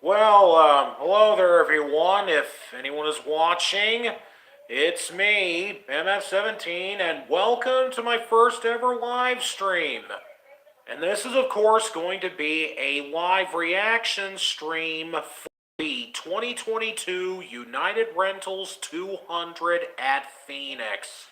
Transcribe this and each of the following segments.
Hello there, everyone. If anyone is watching, it's me, MF17, and welcome to my first ever live stream. And this is, of course, going to be a live reaction stream for the 2022 United Rentals 200 at Phoenix.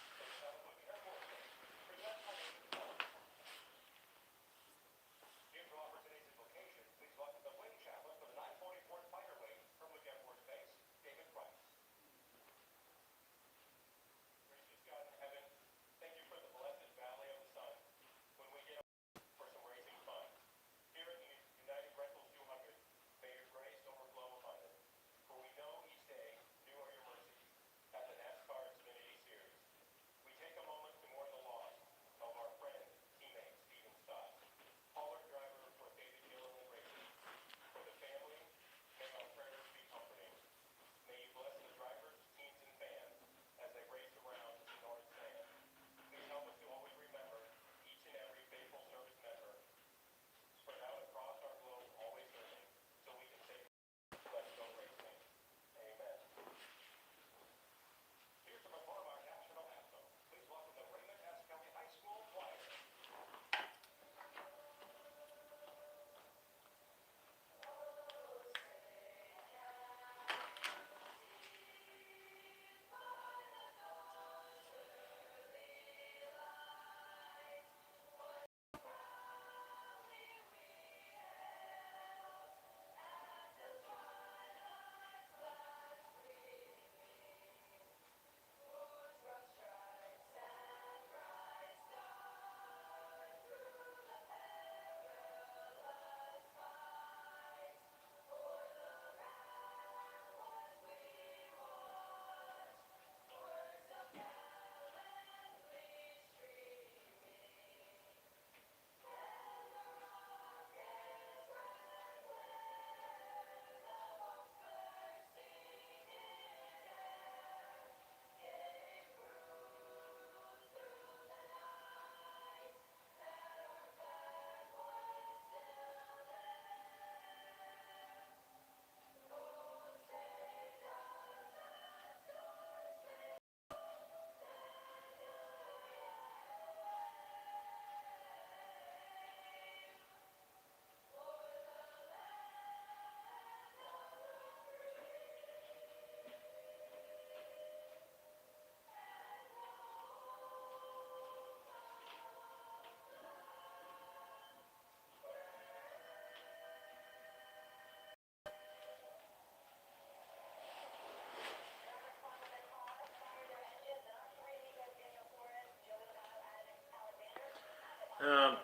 Um,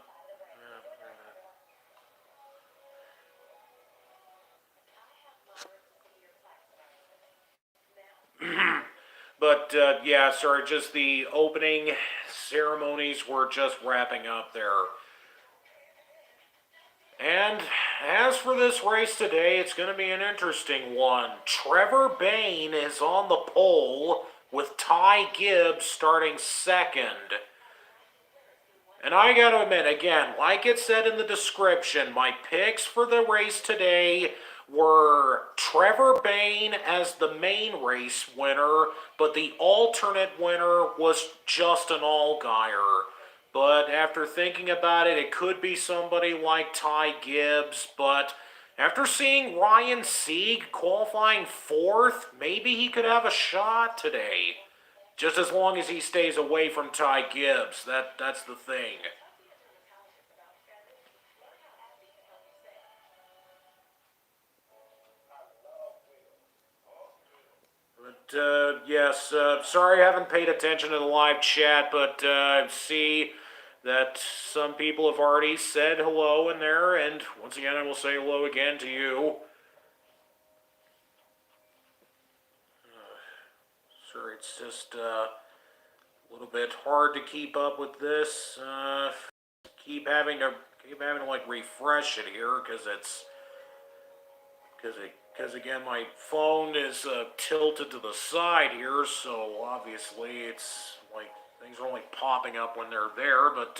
yeah, sorry, just the opening ceremonies were just wrapping up there. And as for this race today, it's going to be an interesting one. Trevor Bayne is on the pole with Ty Gibbs starting second. And I gotta admit, again, like it said in the description, my picks for the race today were Trevor Bayne as the main race winner, but the alternate winner was Justin Allgaier. But after thinking about it, it could be somebody like Ty Gibbs, but after seeing Ryan Sieg qualifying fourth, maybe he could have a shot today. Just as long as he stays away from Ty Gibbs. That's the thing. But, yes, sorry I haven't paid attention to the live chat, but I see that some people have already said hello in there, and once again, I will say hello again to you. Sorry, it's just a little bit hard to keep up with this. Keep having to like refresh it here because again my phone is tilted to the side here, so obviously it's like things are only popping up when they're there. But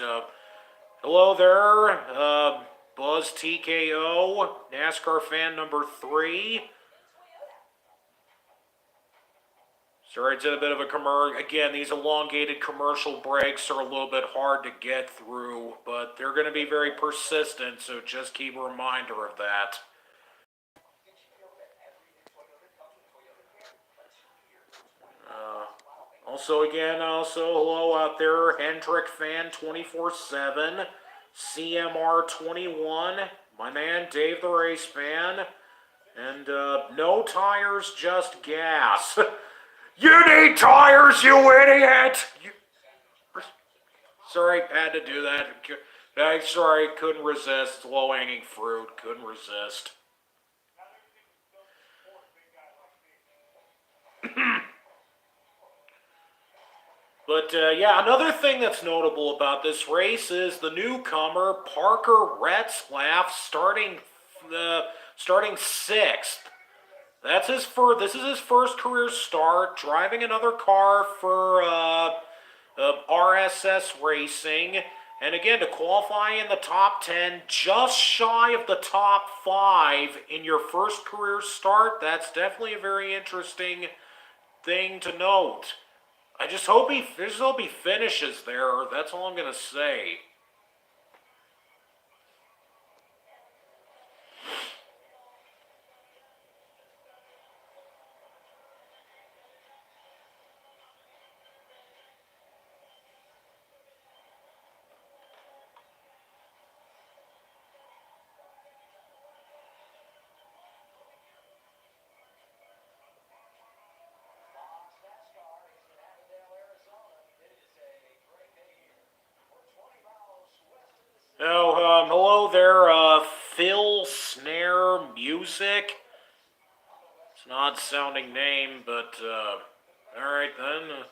hello there, Buzz TKO, NASCAR fan number 3. Sorry, it's a bit of a commercial. Again, these elongated commercial breaks are a little bit hard to get through, but they're going to be very persistent, so just keep a reminder of that. Also, hello out there, Hendrick fan 24/7, CMR 21, my man Dave the Race fan, and no tires, just gas. You need tires, you idiot! Sorry, had to do that. Sorry, couldn't resist. Low-hanging fruit, couldn't resist. But yeah, another thing that's notable about this race is the newcomer Parker Retzlaff starting 6th. This is his first career start, driving another car for RSS Racing. And again, to qualify in the top 10, just shy of the top 5 in your first career start, that's definitely a very interesting thing to note. I just hope he finishes there. That's all I'm going to say. Oh, hello there, Phil Snare Music. It's an odd sounding name, but, alright then.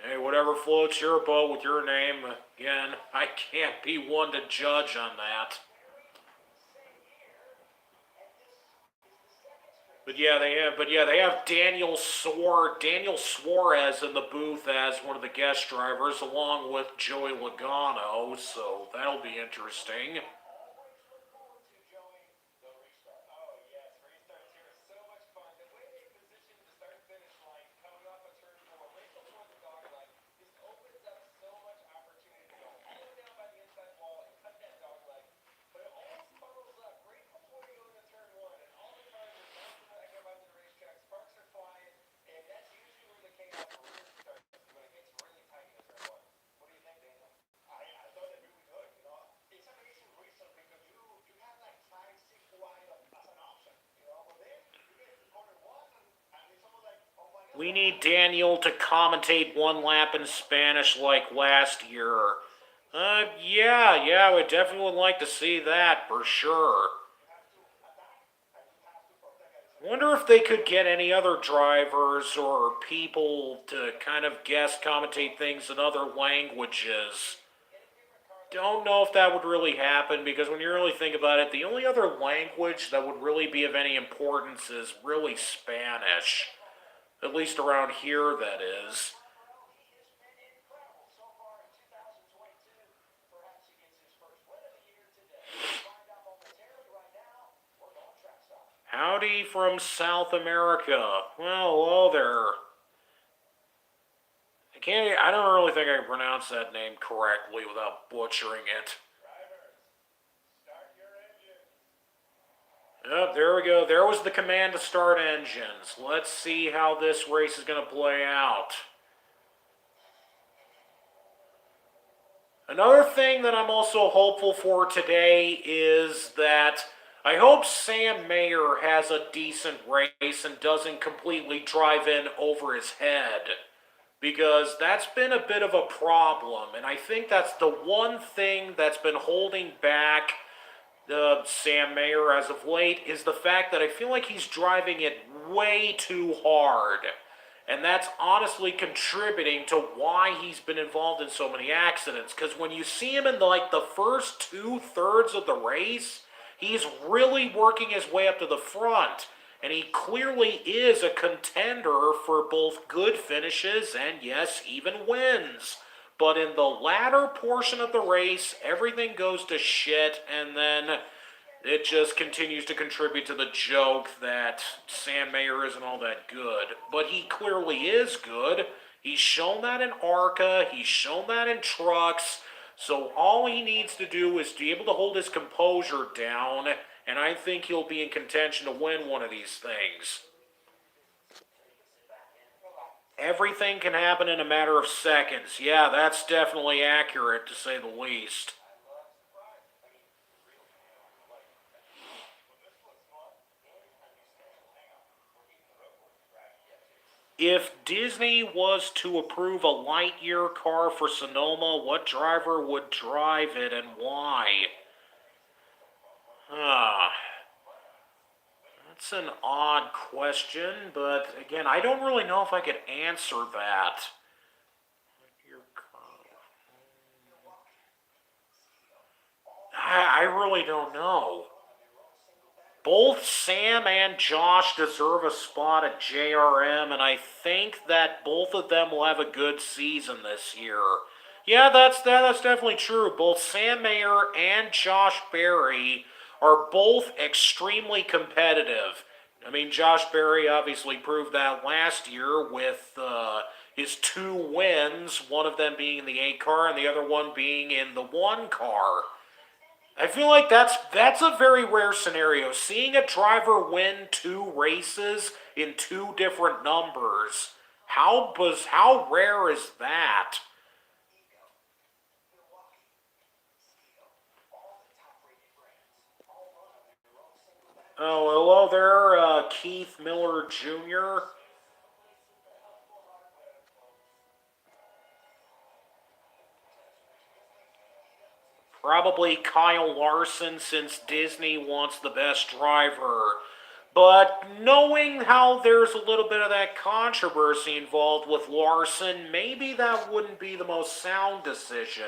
Hey, whatever floats your boat with your name. Again, I can't be one to judge on that. But yeah, they have Daniel Suarez in the booth as one of the guest drivers, along with Joey Logano. So that'll be interesting. We need Daniel to commentate one lap in Spanish like last year. Yeah, I would definitely like to see that for sure. Wonder if they could get any other drivers or people to kind of guest commentate things in other languages. Don't know if that would really happen because when you really think about it, the only other language that would really be of any importance is really Spanish. At least around here, that is. Howdy from South America. Well, hello there. I don't really think I can pronounce that name correctly without butchering it. Oh, there we go. There was the command to start engines. Let's see how this race is going to play out. Another thing that I'm also hopeful for today is that I hope Sam Mayer has a decent race and doesn't completely drive in over his head. Because that's been a bit of a problem, and I think that's the one thing that's been holding back Sam Mayer as of late is the fact that I feel like he's driving it way too hard. And that's honestly contributing to why he's been involved in so many accidents. Because when you see him in the first 2/3 of the race, he's really working his way up to the front. And he clearly is a contender for both good finishes and, yes, even wins. But in the latter portion of the race, everything goes to shit, and then it just continues to contribute to the joke that Sam Mayer isn't all that good. But he clearly is good. He's shown that in ARCA, he's shown that in trucks. So all he needs to do is to be able to hold his composure down, and I think he'll be in contention to win one of these things. Everything can happen in a matter of seconds. Yeah, that's definitely accurate, to say the least. If Disney was to approve a Lightyear car for Sonoma, what driver would drive it and why? Ah, that's an odd question, but again, I don't really know if I could answer that. I really don't know. Both Sam and Josh deserve a spot at JRM, and I think that both of them will have a good season this year. Yeah, that's definitely true. Both Sam Mayer and Josh Berry are both extremely competitive. I mean, Josh Berry obviously proved that last year with his 2 wins, one of them being in the 8 car and the other one being in the 1 car. I feel like that's a very rare scenario. Seeing a driver win 2 races in 2 different numbers, how rare is that? Oh, hello there, Keith Miller Jr. Probably Kyle Larson, since Disney wants the best driver. But knowing how there's a little bit of that controversy involved with Larson, maybe that wouldn't be the most sound decision.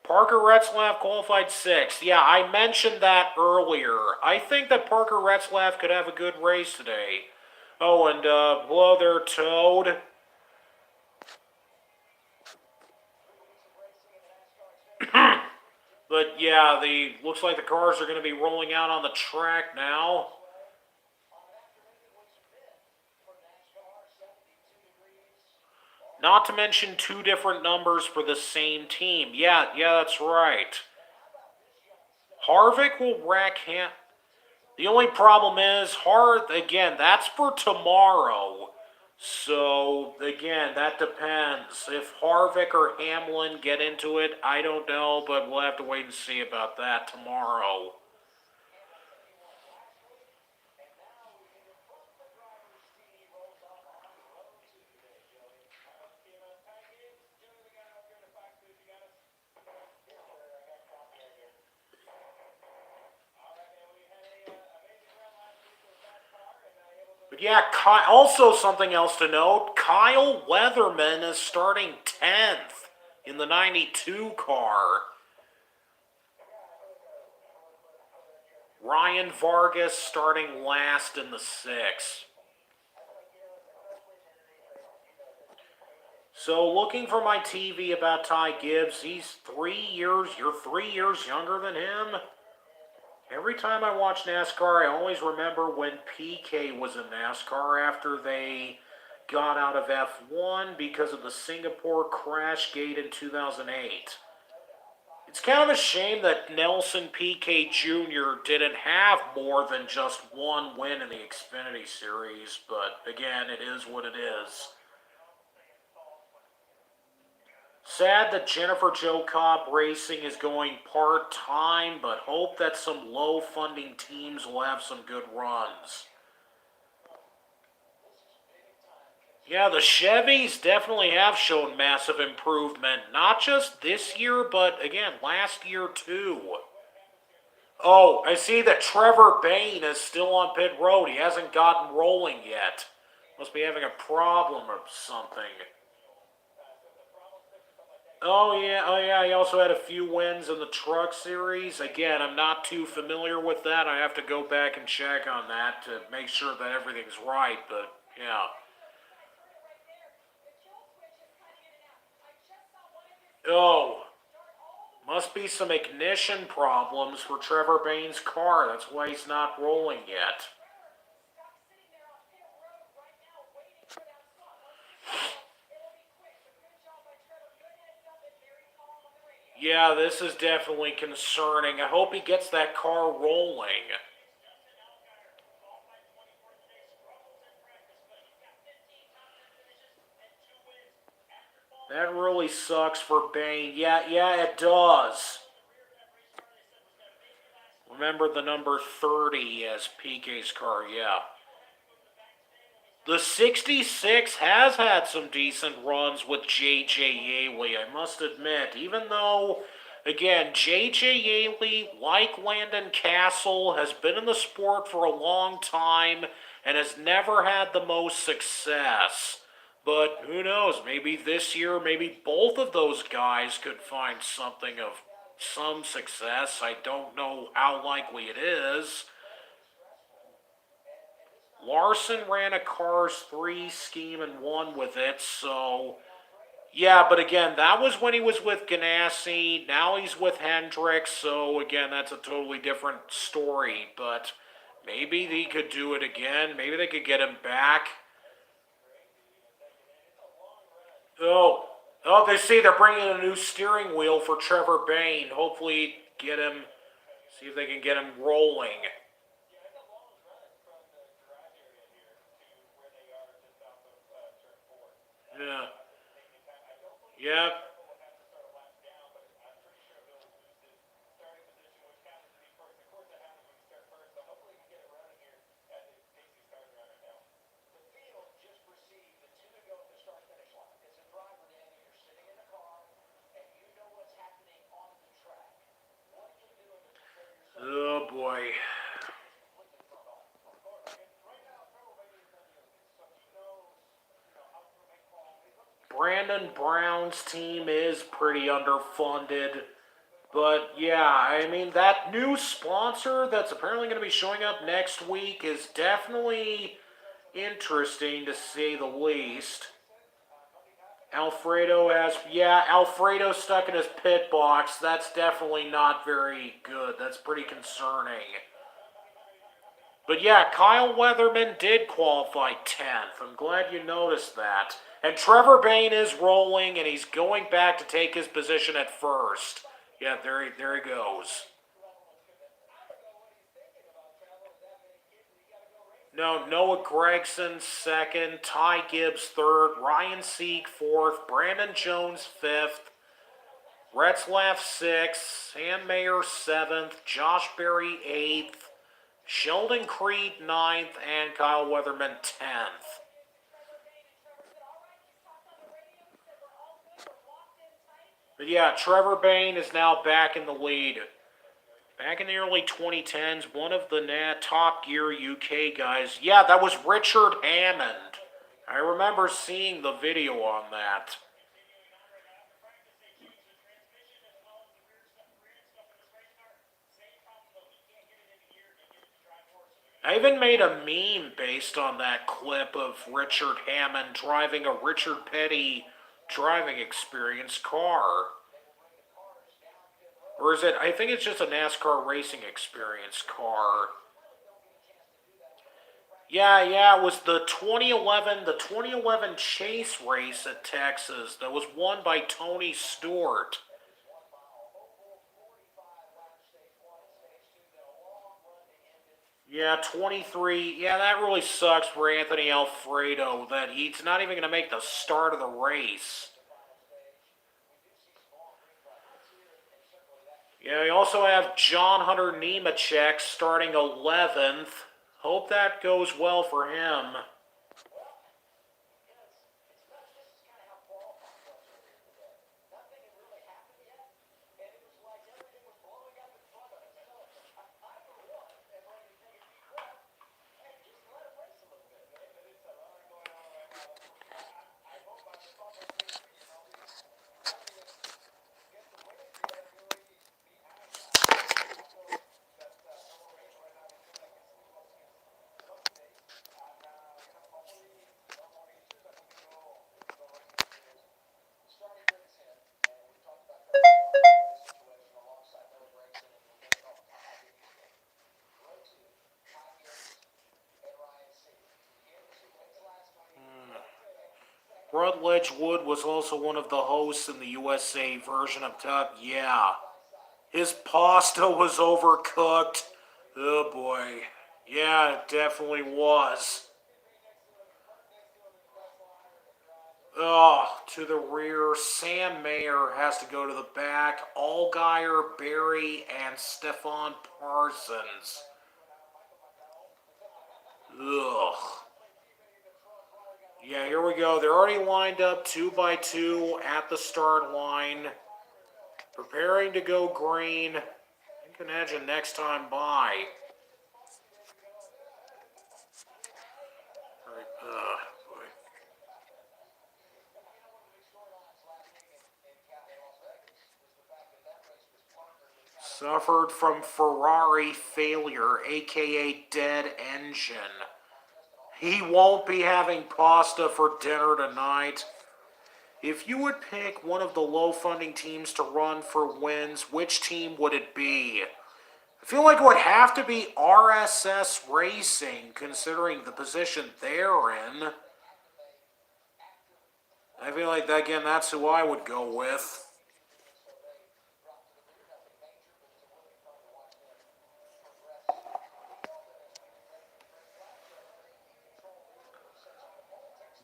Parker Retzlaff qualified 6th. Yeah, I mentioned that earlier. I think that Parker Retzlaff could have a good race today. Oh, and hello there, Toad. But yeah, the looks like the cars are going to be rolling out on the track now. Not to mention 2 different numbers for the same team. Yeah, that's right. Harvick will rack him. The only problem is, again, that's for tomorrow. So, again, that depends. If Harvick or Hamlin get into it, I don't know, but we'll have to wait and see about that tomorrow. But yeah, also something else to note, Kyle Weatherman is starting 10th in the 92 car. Ryan Vargas starting last in the 6. So looking for my TV about Ty Gibbs, you're 3 years younger than him? Every time I watch NASCAR, I always remember when PK was in NASCAR after they got out of F1 because of the Singapore crash gate in 2008. It's kind of a shame that Nelson PK Jr. didn't have more than just 1 win in the Xfinity Series, but again, it is what it is. Sad that Jennifer Jo Cobb Racing is going part-time, but hope that some low-funding teams will have some good runs. Yeah, the Chevys definitely have shown massive improvement, not just this year, but again, last year too. Oh, I see that Trevor Bayne is still on pit road. He hasn't gotten rolling yet. Must be having a problem or something. Oh yeah. He also had a few wins in the Truck Series. Again, I'm not too familiar with that. I have to go back and check on that to make sure that everything's right. But yeah. Oh, must be some ignition problems for Trevor Bayne's car. That's why he's not rolling yet. Yeah, this is definitely concerning. I hope he gets that car rolling. That really sucks for Bayne. Yeah, it does. Remember the number 30 as PK's car, yeah. The 66 has had some decent runs with J.J. Yaley, I must admit. Even though, again, J.J. Yaley, like Landon Castle, has been in the sport for a long time and has never had the most success. But who knows, maybe this year, maybe both of those guys could find something of some success. I don't know how likely it is. Larson ran a Cars 3 scheme and won with it, so yeah, but again, that was when he was with Ganassi. Now he's with Hendricks, so again, that's a totally different story, but maybe he could do it again. Maybe they could get him back. They see they're bringing a new steering wheel for Trevor Bayne. Hopefully get him, see if they can get him rolling. Yeah. Yep. Oh boy. Brandon Brown's team is pretty underfunded. But yeah, I mean, that new sponsor that's apparently going to be showing up next week is definitely interesting to say the least. Alfredo stuck in his pit box. That's definitely not very good. That's pretty concerning. But yeah, Kyle Weatherman did qualify 10th. I'm glad you noticed that. And Trevor Bayne is rolling, and he's going back to take his position at first. Yeah, there he goes. No, Noah Gregson second, Ty Gibbs third, Ryan Sieg fourth, Brandon Jones fifth, Retzlaff sixth, Sam Mayer seventh, Josh Berry eighth, Sheldon Creed ninth, and Kyle Weatherman 10th. But yeah, Trevor Bayne is now back in the lead. Back in the early 2010s, one of the Top Gear UK guys. Yeah, that was Richard Hammond. I remember seeing the video on that. I even made a meme based on that clip of Richard Hammond driving a Richard Petty driving experience car. Or is it, I think it's just a NASCAR racing experience car. Yeah, it was the 2011 Chase race at Texas that was won by Tony Stewart. Yeah, 23. Yeah, that really sucks for Anthony Alfredo that he's not even going to make the start of the race. Yeah, we also have John Hunter Nemechek starting 11th. Hope that goes well for him. Rutledge Wood was also one of the hosts in the USA version of Tuck. Yeah. His pasta was overcooked. Oh boy. Yeah, it definitely was. Oh, to the rear. Sam Mayer has to go to the back. Allgaier, Barry, and Stefan Parsons. Ugh. Yeah, here we go. They're already lined up 2 by 2 at the start line. Preparing to go green. You can imagine next time by. Boy. Suffered from Ferrari failure, aka dead engine. He won't be having pasta for dinner tonight. If you would pick one of the low funding teams to run for wins, which team would it be? I feel like it would have to be RSS Racing, considering the position they're in. I feel like, again, that's who I would go with.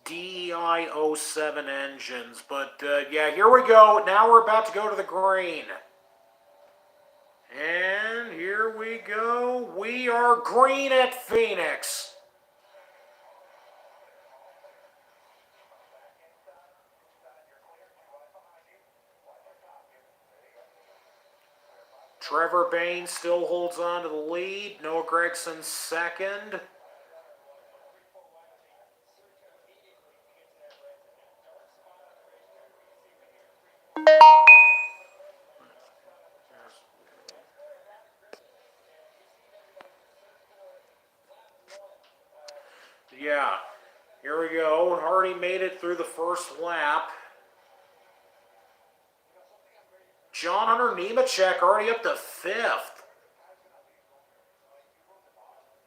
DEI 07 engines. But, yeah, here we go. Now we're about to go to the green. And here we go. We are green at Phoenix. Trevor Bayne still holds on to the lead. Noah Gregson second. Yeah, here we go. Already made it through the first lap. John Hunter Nemechek already up to 5th.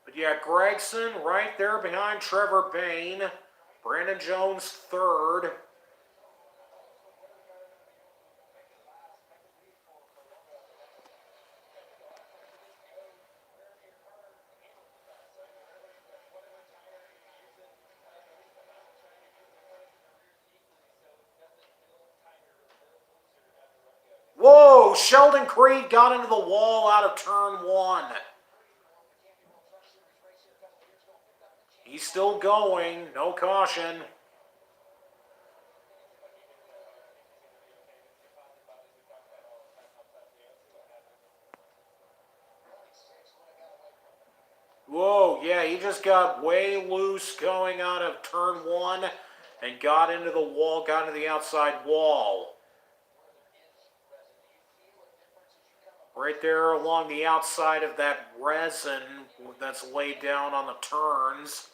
But yeah, Gregson right there behind Trevor Bayne. Brandon Jones 3rd. Whoa, Sheldon Creed got into the wall out of turn 1. He's still going, no caution. Whoa, yeah, he just got way loose going out of turn 1 and got into the wall, got into the outside wall. Right there along the outside of that resin that's laid down on the turns.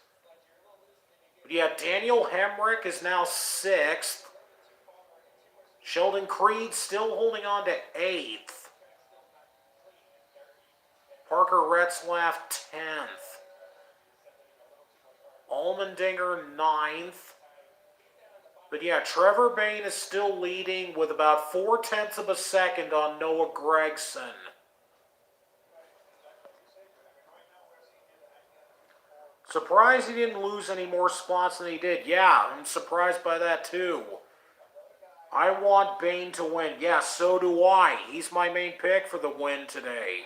But yeah, Daniel Hemrick is now 6th. Sheldon Creed still holding on to 8th. Parker Retzlaff 10th. Allmendinger 9th. But yeah, Trevor Bayne is still leading with about 0.4 of a second on Noah Gregson. Surprised he didn't lose any more spots than he did. Yeah, I'm surprised by that too. I want Bayne to win. Yeah, so do I. He's my main pick for the win today.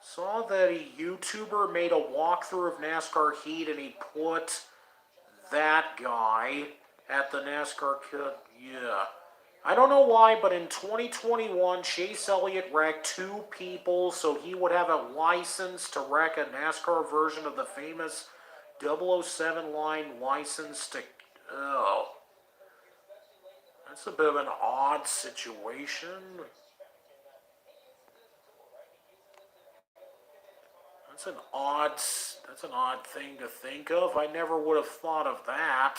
Saw that a YouTuber made a walkthrough of NASCAR Heat and he put that guy at the NASCAR Cup. Yeah. I don't know why, but in 2021, Chase Elliott wrecked 2 people, so he would have a license to wreck a NASCAR version of the famous 007 line license to... Oh. That's a bit of an odd situation. That's an odd thing to think of. I never would have thought of that.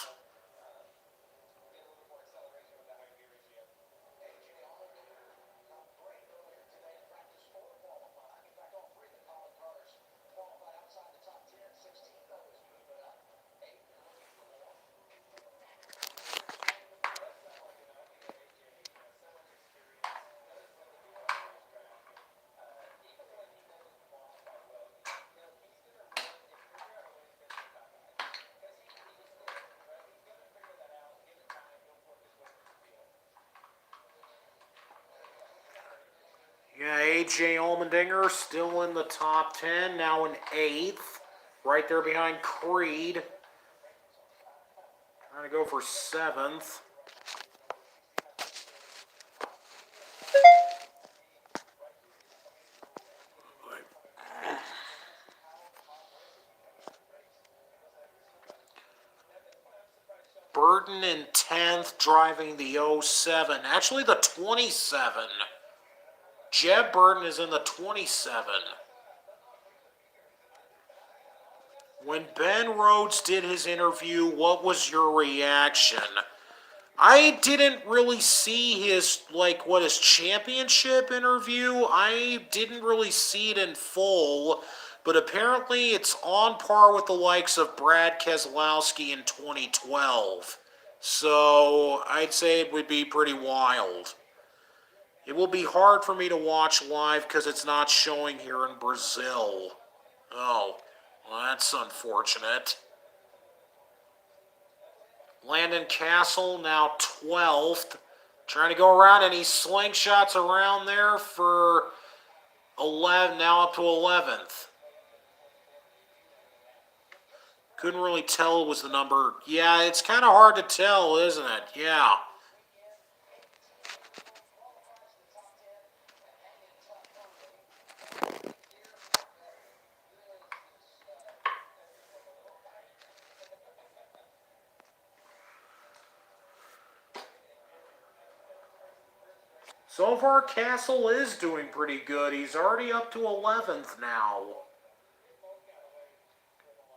Yeah, A.J. Allmendinger still in the top 10, now in 8th. Right there behind Creed. Trying to go for 7th. Burton in 10th, driving the '07. Actually, the 27. Jeb Burton is in the 27. When Ben Rhodes did his interview, what was your reaction? I didn't really see his, his championship interview. I didn't really see it in full, but apparently it's on par with the likes of Brad Keselowski in 2012. So I'd say it would be pretty wild. It will be hard for me to watch live because it's not showing here in Brazil. Oh, well, that's unfortunate. Landon Castle now 12th. Trying to go around, and he slingshots around there for 11, now up to 11th. Couldn't really tell it was the number. Yeah, it's kind of hard to tell, isn't it? Yeah. So far, Castle is doing pretty good. He's already up to 11th now.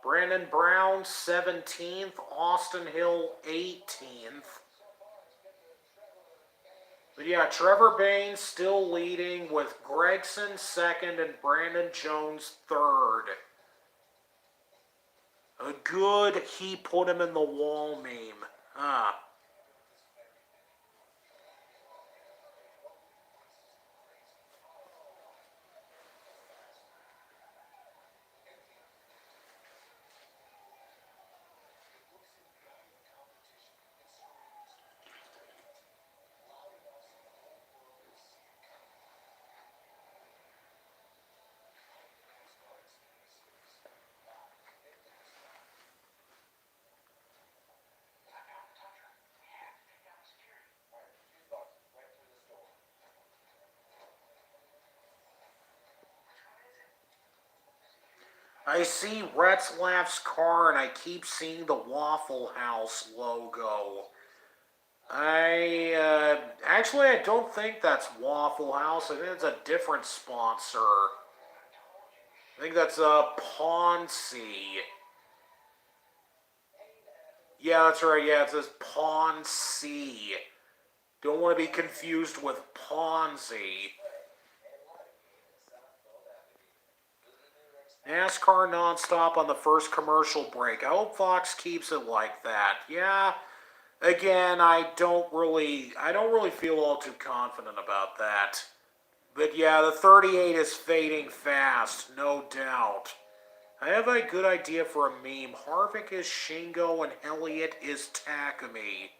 Brandon Brown, 17th. Austin Hill, 18th. But yeah, Trevor Bayne still leading with Gregson second and Brandon Jones third. A good he put him in the wall meme. I see Retzlaff's car and I keep seeing the Waffle House logo. I don't think that's Waffle House. I think it's a different sponsor. I think that's Ponzi. Yeah, that's right. Yeah, it says Ponzi. Don't want to be confused with Ponzi. NASCAR nonstop on the first commercial break. I hope Fox keeps it like that. Yeah. Again, I don't really feel all too confident about that. But yeah, the 38 is fading fast, no doubt. I have a good idea for a meme. Harvick is Shingo and Elliott is Takumi.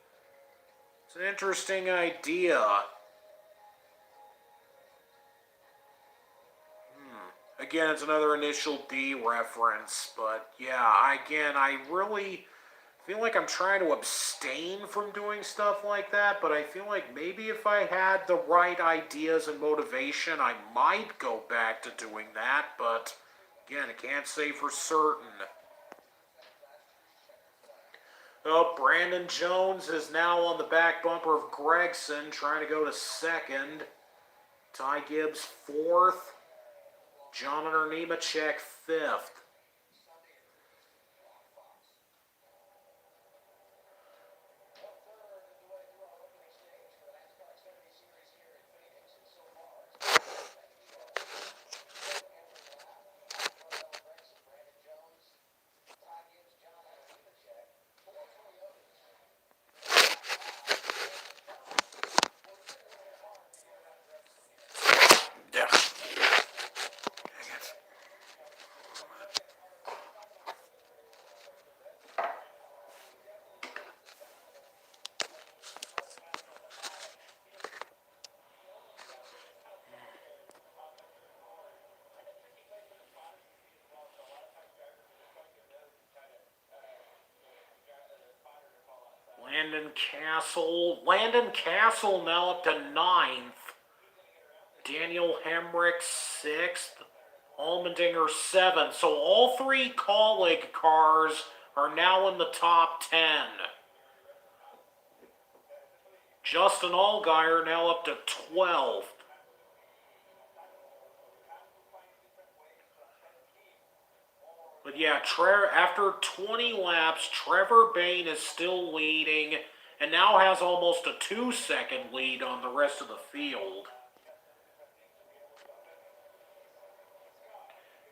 It's an interesting idea. Again, it's another initial D reference, but yeah, I really feel like I'm trying to abstain from doing stuff like that, but I feel like maybe if I had the right ideas and motivation, I might go back to doing that, but again, I can't say for certain. Oh, Brandon Jones is now on the back bumper of Gregson, trying to go to second. Ty Gibbs fourth. Jonathan Nemechek fifth. Yeah. Landon Castle now up to 9th. Daniel Hemrick 6th. Allmendinger 7th. So all 3 Kaulig cars are now in the top 10. Justin Allgaier now up to 12th. But yeah, after 20 laps, Trevor Bayne is still leading and now has almost a 2-second lead on the rest of the field.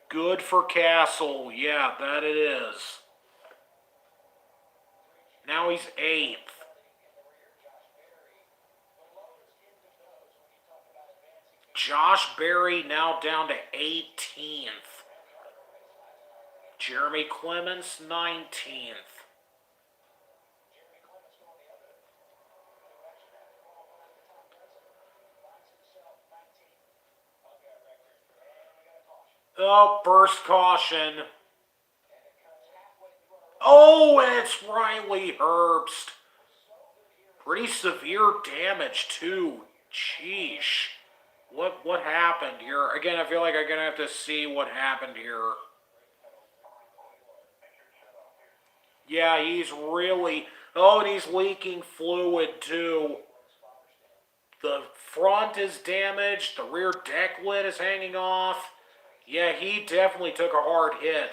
Good for Castle. Yeah, that it is. Now he's 8th. Josh Berry now down to 18th. Jeremy Clements, 19th. Oh, burst caution. Oh, and it's Riley Herbst. Pretty severe damage, too. Sheesh. What happened here? Again, I feel like I'm going to have to see what happened here. Yeah, he's really... Oh, and he's leaking fluid, too. The front is damaged. The rear deck lid is hanging off. Yeah, he definitely took a hard hit.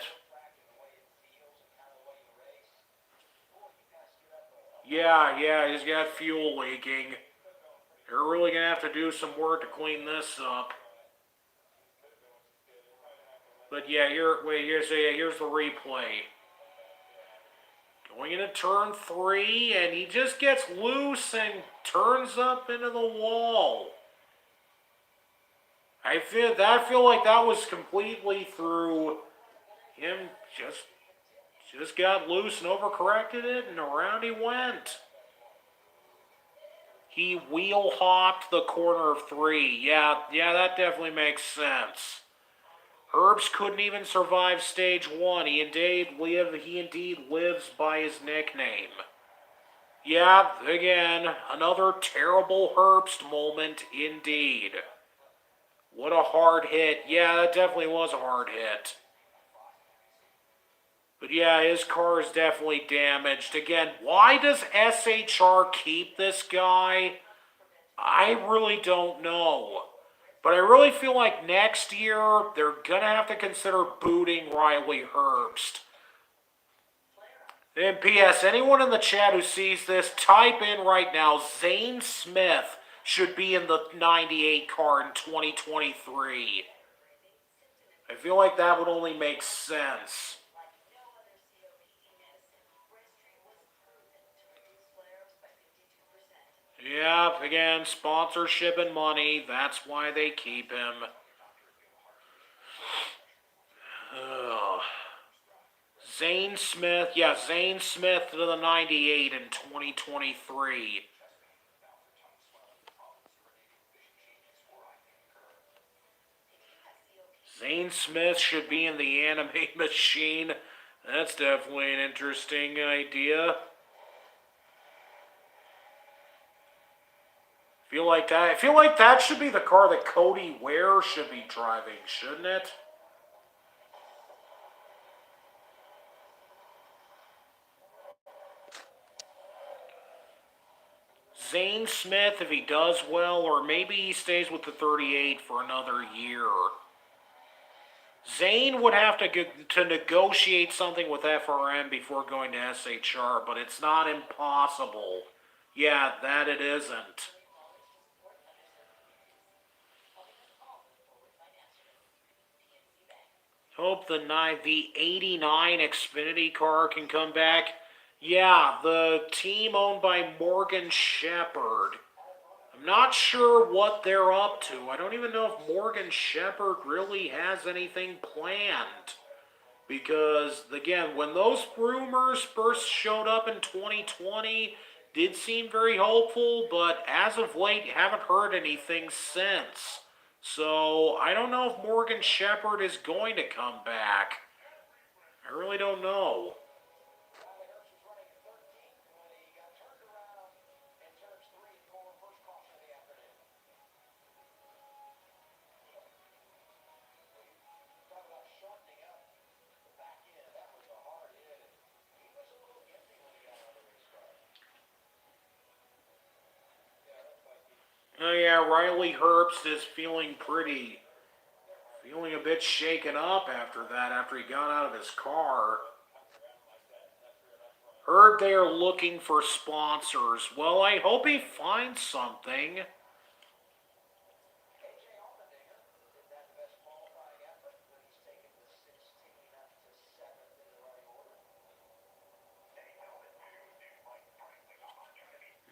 Yeah, he's got fuel leaking. They're really going to have to do some work to clean this up. But yeah, here's the replay. Going into turn 3, and he just gets loose and turns up into the wall. I feel like that was completely through him just got loose and overcorrected it, and around he went. He wheel hopped the corner of 3. Yeah, that definitely makes sense. Herbst couldn't even survive stage 1. He indeed lives by his nickname. Yeah, again, another terrible Herbst moment indeed. What a hard hit. Yeah, that definitely was a hard hit. But yeah, his car is definitely damaged. Again, why does SHR keep this guy? I really don't know. But I really feel like next year, they're going to have to consider booting Riley Herbst. And P.S., anyone in the chat who sees this, type in right now, Zane Smith should be in the 98 car in 2023. I feel like that would only make sense. Yeah, again, sponsorship and money, that's why they keep him. Zane Smith to the 98 in 2023. Zane Smith should be in the anime machine. That's definitely an interesting idea. I feel like that should be the car that Cody Ware should be driving, shouldn't it? Zane Smith, if he does well, or maybe he stays with the 38 for another year. Zane would have to negotiate something with FRM before going to SHR, but it's not impossible. Yeah, that it isn't. Hope the 89 Xfinity car can come back. Yeah, the team owned by Morgan Shepherd. I'm not sure what they're up to. I don't even know if Morgan Shepherd really has anything planned. Because, again, when those rumors first showed up in 2020, did seem very hopeful, but as of late, haven't heard anything since. So, I don't know if Morgan Shepherd is going to come back. I really don't know. Oh yeah, Riley Herbst is feeling a bit shaken up after that, after he got out of his car. Heard they are looking for sponsors. Well, I hope he finds something.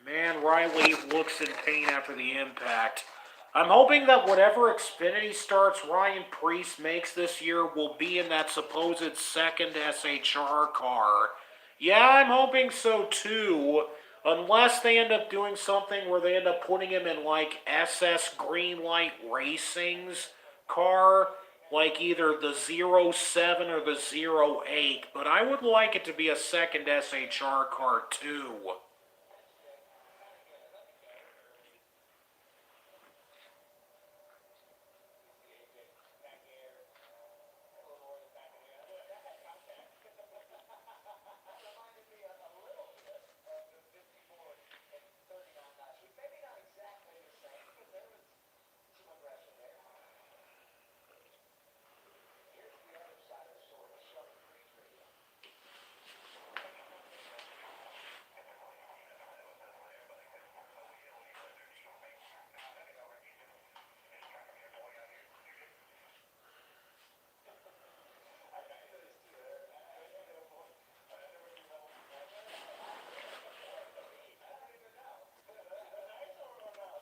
Man, Riley looks in pain after the impact. I'm hoping that whatever Xfinity starts Ryan Preece makes this year will be in that supposed second SHR car. Yeah, I'm hoping so too. Unless they end up doing something where they end up putting him in like SS Greenlight Racing's car, like either the 07 or the 08. But I would like it to be a second SHR car too.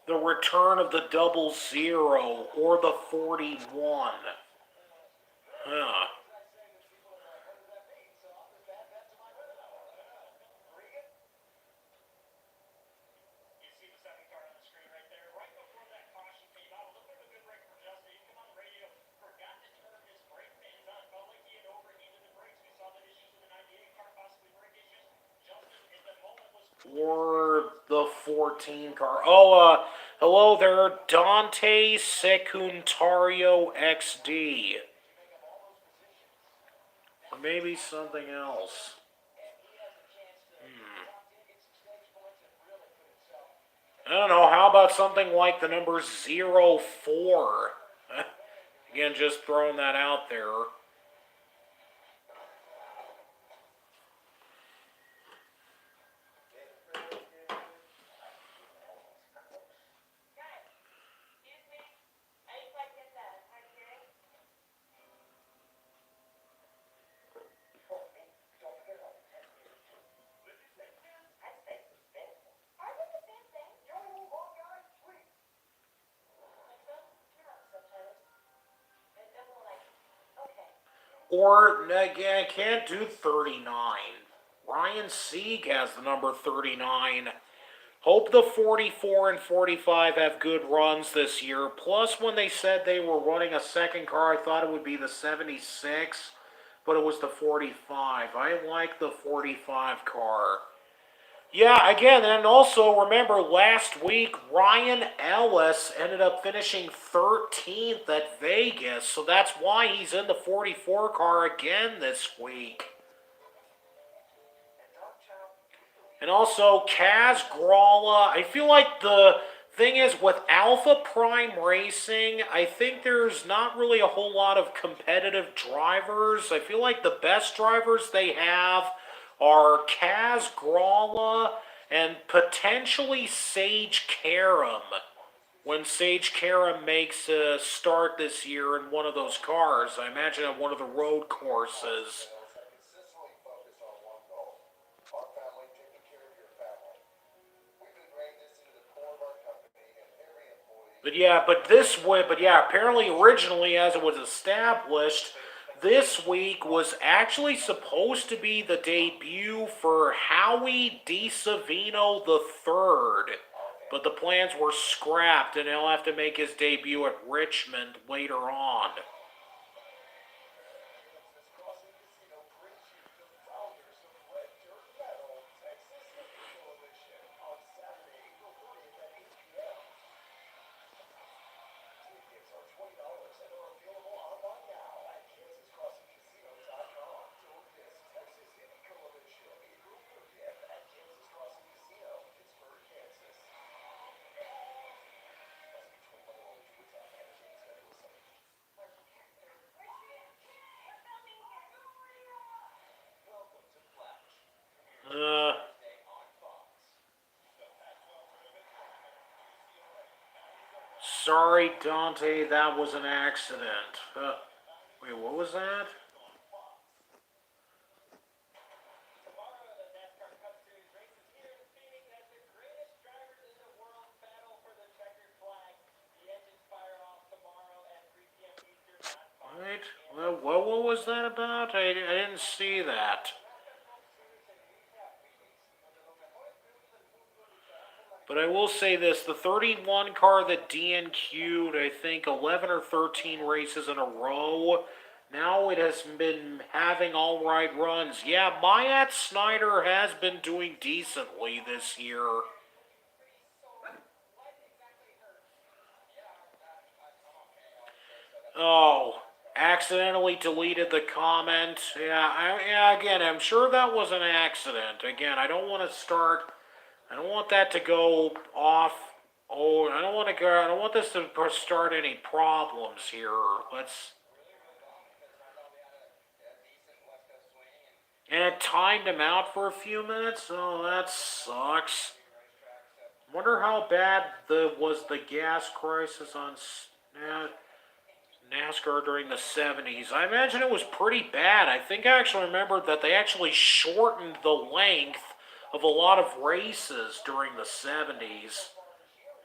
The return of the 00 or the 41. Huh. Or the 14 car. Oh, hello there, Dante Secuntario XD. Or maybe something else. I don't know, how about something like the number 04? Again, just throwing that out there. Or, again, can't do 39. Ryan Sieg has the number 39. Hope the 44 and 45 have good runs this year. Plus, when they said they were running a second car, I thought it would be the 76, but it was the 45. I like the 45 car. Yeah, again, and also remember last week, Ryan Ellis ended up finishing 13th at Vegas, so that's why he's in the 44 car again this week. And also, Kaz Gralla. I feel like the thing is with Alpha Prime Racing, I think there's not really a whole lot of competitive drivers. I feel like the best drivers they have are Kaz Gralla and potentially Sage Karam. When Sage Karam makes a start this year in one of those cars, I imagine at one of the road courses. Apparently originally as it was established, this week was actually supposed to be the debut for Howie DeSavino the third, but the plans were scrapped and he'll have to make his debut at Richmond later on. Sorry, Dante, that was an accident. Wait, what was that? Wait, what was that about? I didn't see that. But I will say this, the 31 car that DNQ'd, I think, 11 or 13 races in a row, now it has been having all right runs. Yeah, Mayat Snyder has been doing decently this year. Oh, accidentally deleted the comment. Yeah, again, I'm sure that was an accident. Again, I don't want that to go off. Oh, I don't want this to start any problems here. Let's. And it timed him out for a few minutes. Oh, that sucks. Wonder how bad was the gas crisis on NASCAR during the 70s. I imagine it was pretty bad. I think I actually remembered that they actually shortened the length of a lot of races during the 70s.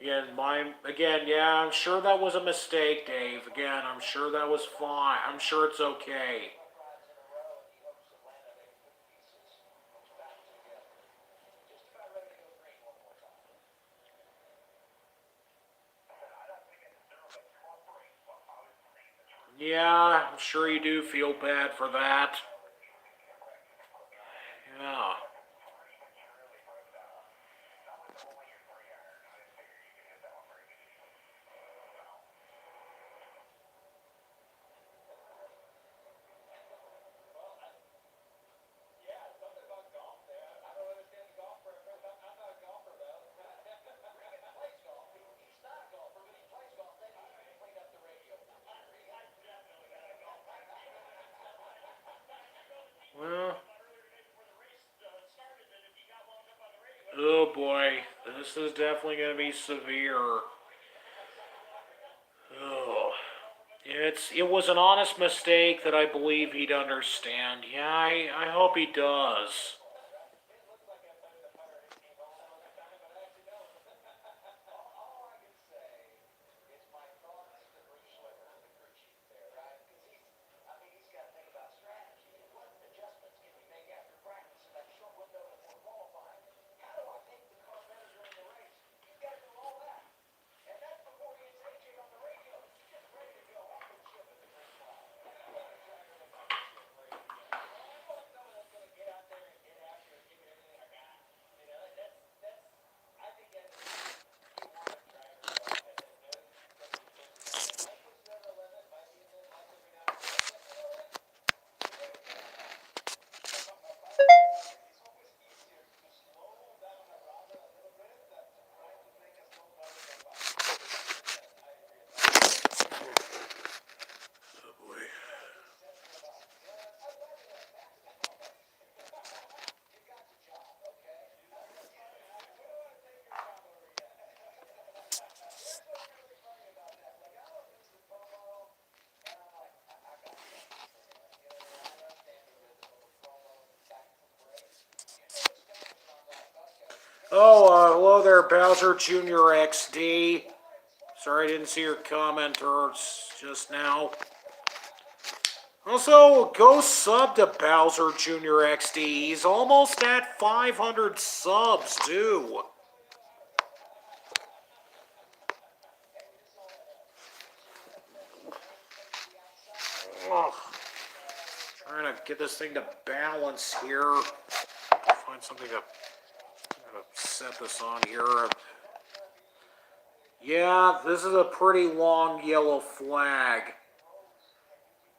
Yeah, I'm sure that was a mistake, Dave. Again, I'm sure that was fine. I'm sure it's okay. Yeah, I'm sure you do feel bad for that. Yeah. Well, oh boy, this is definitely going to be severe. Oh. It was an honest mistake that I believe he'd understand. Yeah, I hope he does. Oh boy. Oh, hello there, Bowser Jr. XD. Sorry I didn't see your comment or just now. Also, go sub to Bowser Jr. XD. He's almost at 500 subs, too. Ugh. Trying to get this thing to balance here. Find something to set this on here. Yeah, this is a pretty long yellow flag.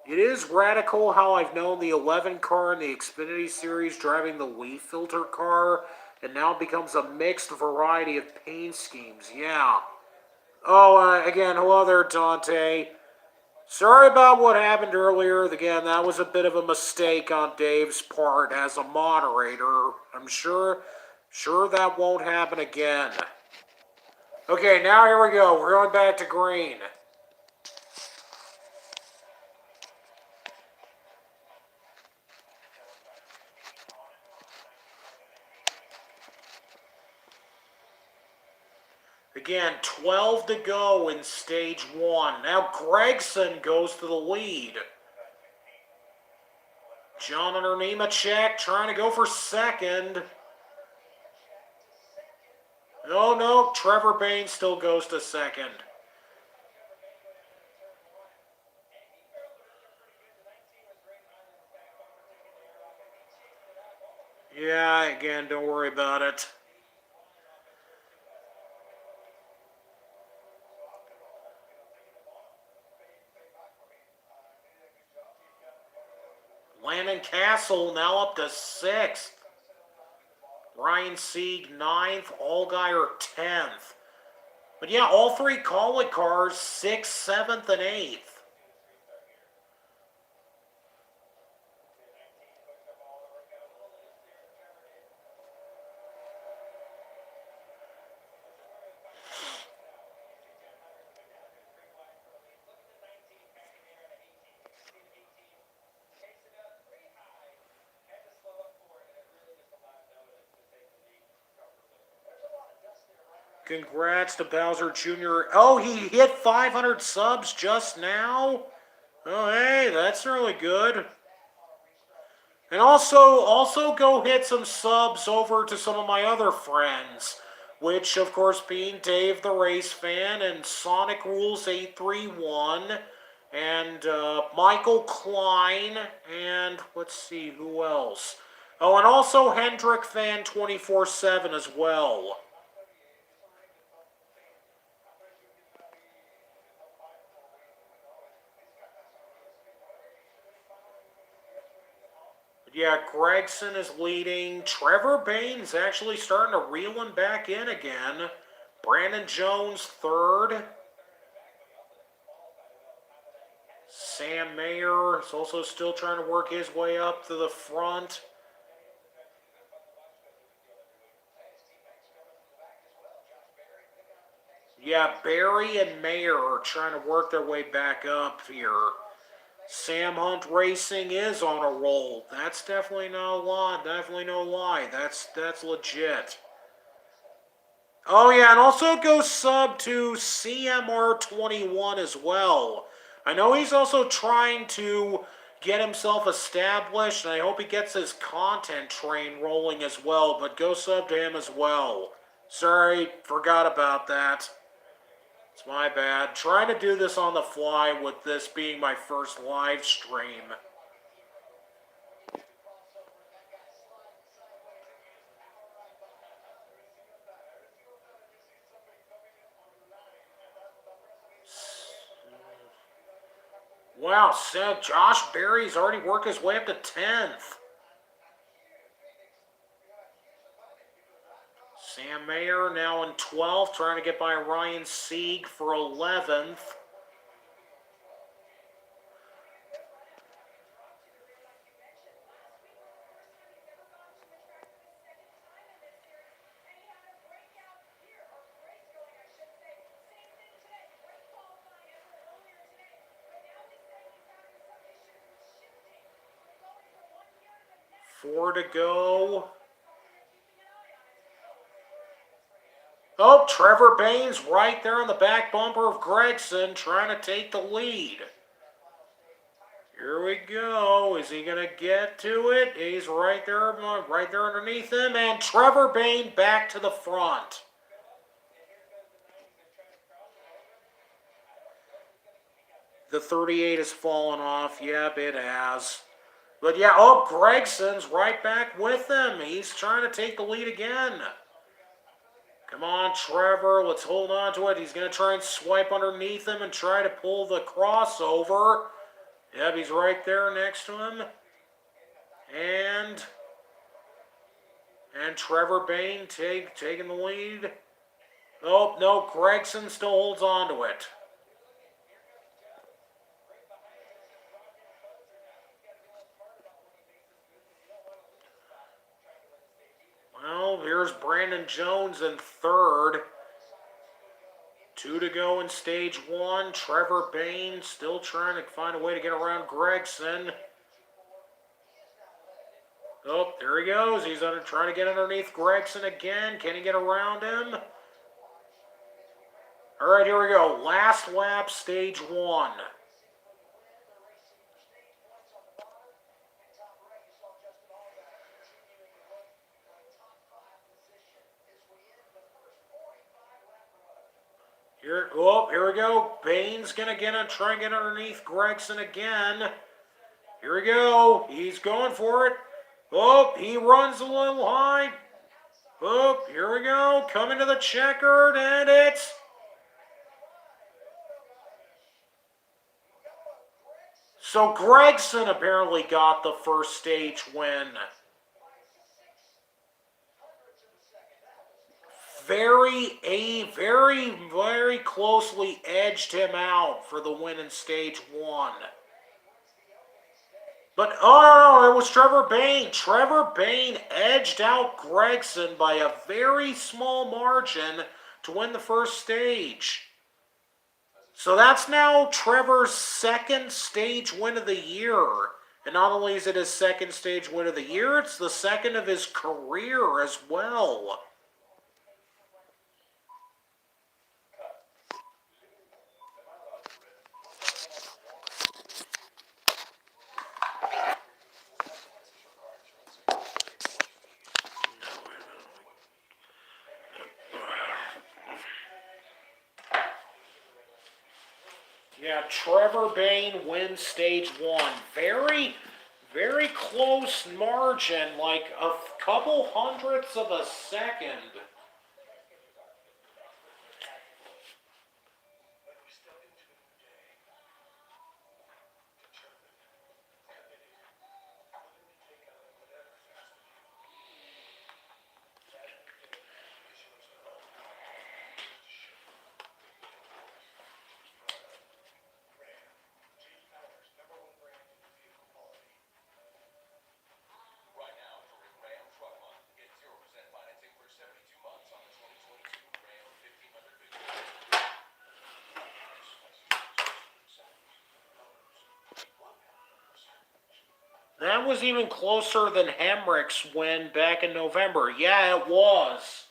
It is radical how I've known the 11 car in the Xfinity Series driving the leaf filter car, and now becomes a mixed variety of paint schemes. Yeah. Oh, again, hello there, Dante. Sorry about what happened earlier. Again, that was a bit of a mistake on Dave's part as a moderator. I'm sure that won't happen again. Okay, now here we go. We're going back to green. Again, 12 to go in stage 1. Now Gregson goes to the lead. John under Nemechek trying to go for second. Oh no, Trevor Bayne still goes to second. Yeah, again, don't worry about it. Landon Castle now up to 6th. Ryan Sieg 9th. Allgaier 10th. But yeah, all three call-it cars 6th, 7th, and 8th. Congrats to Bowser Jr. Oh, he hit 500 subs just now? Oh, hey, that's really good. And also go hit some subs over to some of my other friends, which of course being Dave the Race Fan and Sonic Rules 831 and Michael Klein and let's see who else. Oh, and also Hendrick Fan 24/7 as well. Yeah, Gregson is leading. Trevor Bayne's actually starting to reel him back in again. Brandon Jones third. Sam Mayer is also still trying to work his way up to the front. Yeah, Barry and Mayer are trying to work their way back up here. Sam Hunt Racing is on a roll. That's definitely no lie. Definitely no lie. That's legit. Oh yeah, and also go sub to CMR21 as well. I know he's also trying to get himself established, and I hope he gets his content train rolling as well, but go sub to him as well. Sorry, forgot about that. It's my bad. Trying to do this on the fly with this being my first live stream. Wow, Seth, Josh Berry's already worked his way up to 10th. Sam Mayer now in 12th, trying to get by Ryan Sieg for 11th. Four to go. Oh, Trevor Bayne's right there on the back bumper of Gregson, trying to take the lead. Here we go. Is he going to get to it? He's right there underneath him. And Trevor Bayne back to the front. The 38 has fallen off. Yep, it has. But yeah, oh, Gregson's right back with him. He's trying to take the lead again. Come on, Trevor. Let's hold on to it. He's going to try and swipe underneath him and try to pull the crossover. Yep, he's right there next to him. And Trevor Bayne taking the lead. Oh, no, Gregson still holds on to it. Well, here's Brandon Jones in third. 2 to go in stage 1. Trevor Bayne still trying to find a way to get around Gregson. Oh, there he goes. He's trying to get underneath Gregson again. Can he get around him? All right, here we go. Last lap, stage 1. Here we go. Bayne's going to try and get underneath Gregson again. Here we go. He's going for it. Oh, he runs a little high. Oh, here we go. Coming to the checkered, and it's... So Gregson apparently got the first stage win. Very closely edged him out for the win in stage 1. But, oh no, it was Trevor Bayne. Trevor Bayne edged out Gregson by a very small margin to win the first stage. So that's now Trevor's second stage win of the year. And not only is it his second stage win of the year, it's the second of his career as well. Yeah, Trevor Bayne wins stage 1. Very close margin, like a couple hundredths of a second. That was even closer than Hemrick's win back in November. Yeah, it was.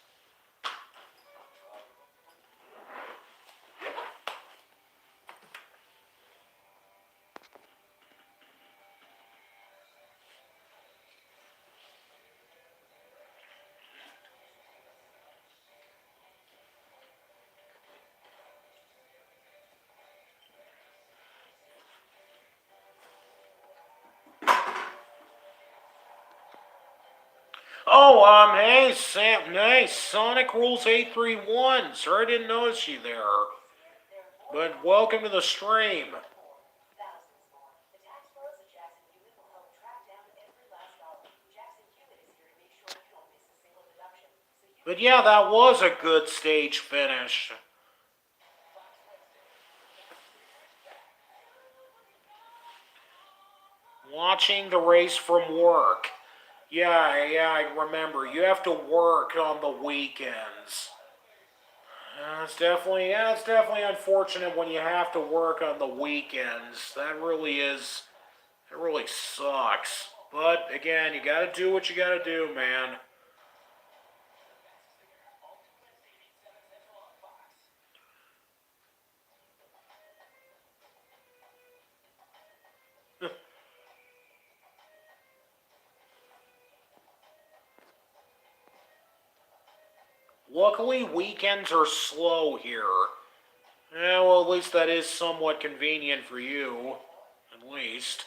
Oh, hey, Sam, hey, Sonic Rules 831. Sorry I didn't notice you there. But welcome to the stream. But yeah, that was a good stage finish. Watching the race from work. Yeah, I remember. You have to work on the weekends. It's definitely unfortunate when you have to work on the weekends. That really is, it really sucks. But again, you gotta do what you gotta do, man. Luckily, weekends are slow here. Yeah, well, at least that is somewhat convenient for you. At least.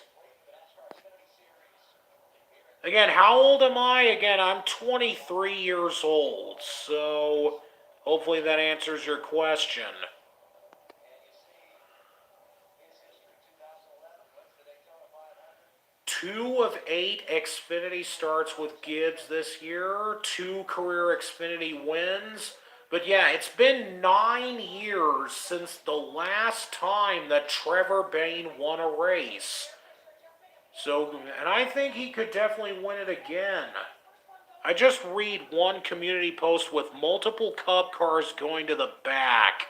Again, how old am I? Again, I'm 23 years old, so hopefully that answers your question. 2 of 8 Xfinity starts with Gibbs this year, 2 career Xfinity wins. But yeah, it's been 9 years since the last time that Trevor Bayne won a race. So, and I think he could definitely win it again. I just read one community post with multiple Cup cars going to the back.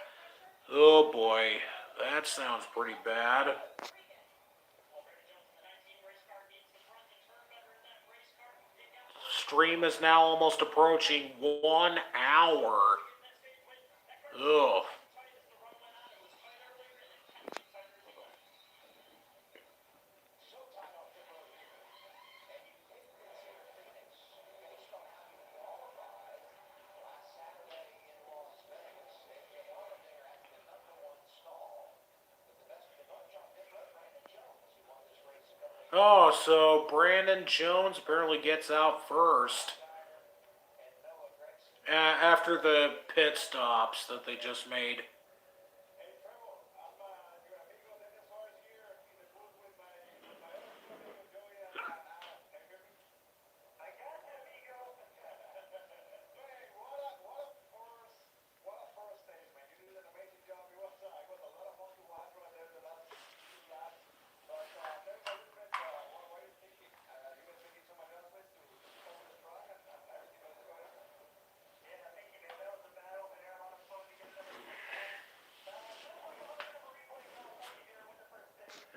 Oh boy, that sounds pretty bad. Stream is now almost approaching 1 hour. Ugh. Oh, so Brandon Jones apparently gets out first after the pit stops that they just made.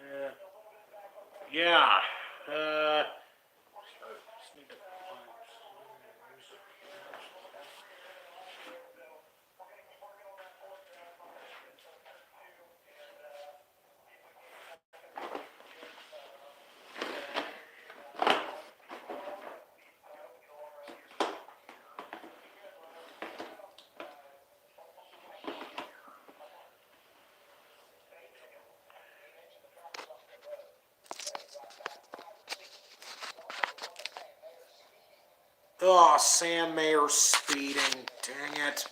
Uh, yeah. Uh, oh, Sam Mayer speeding. Dang it.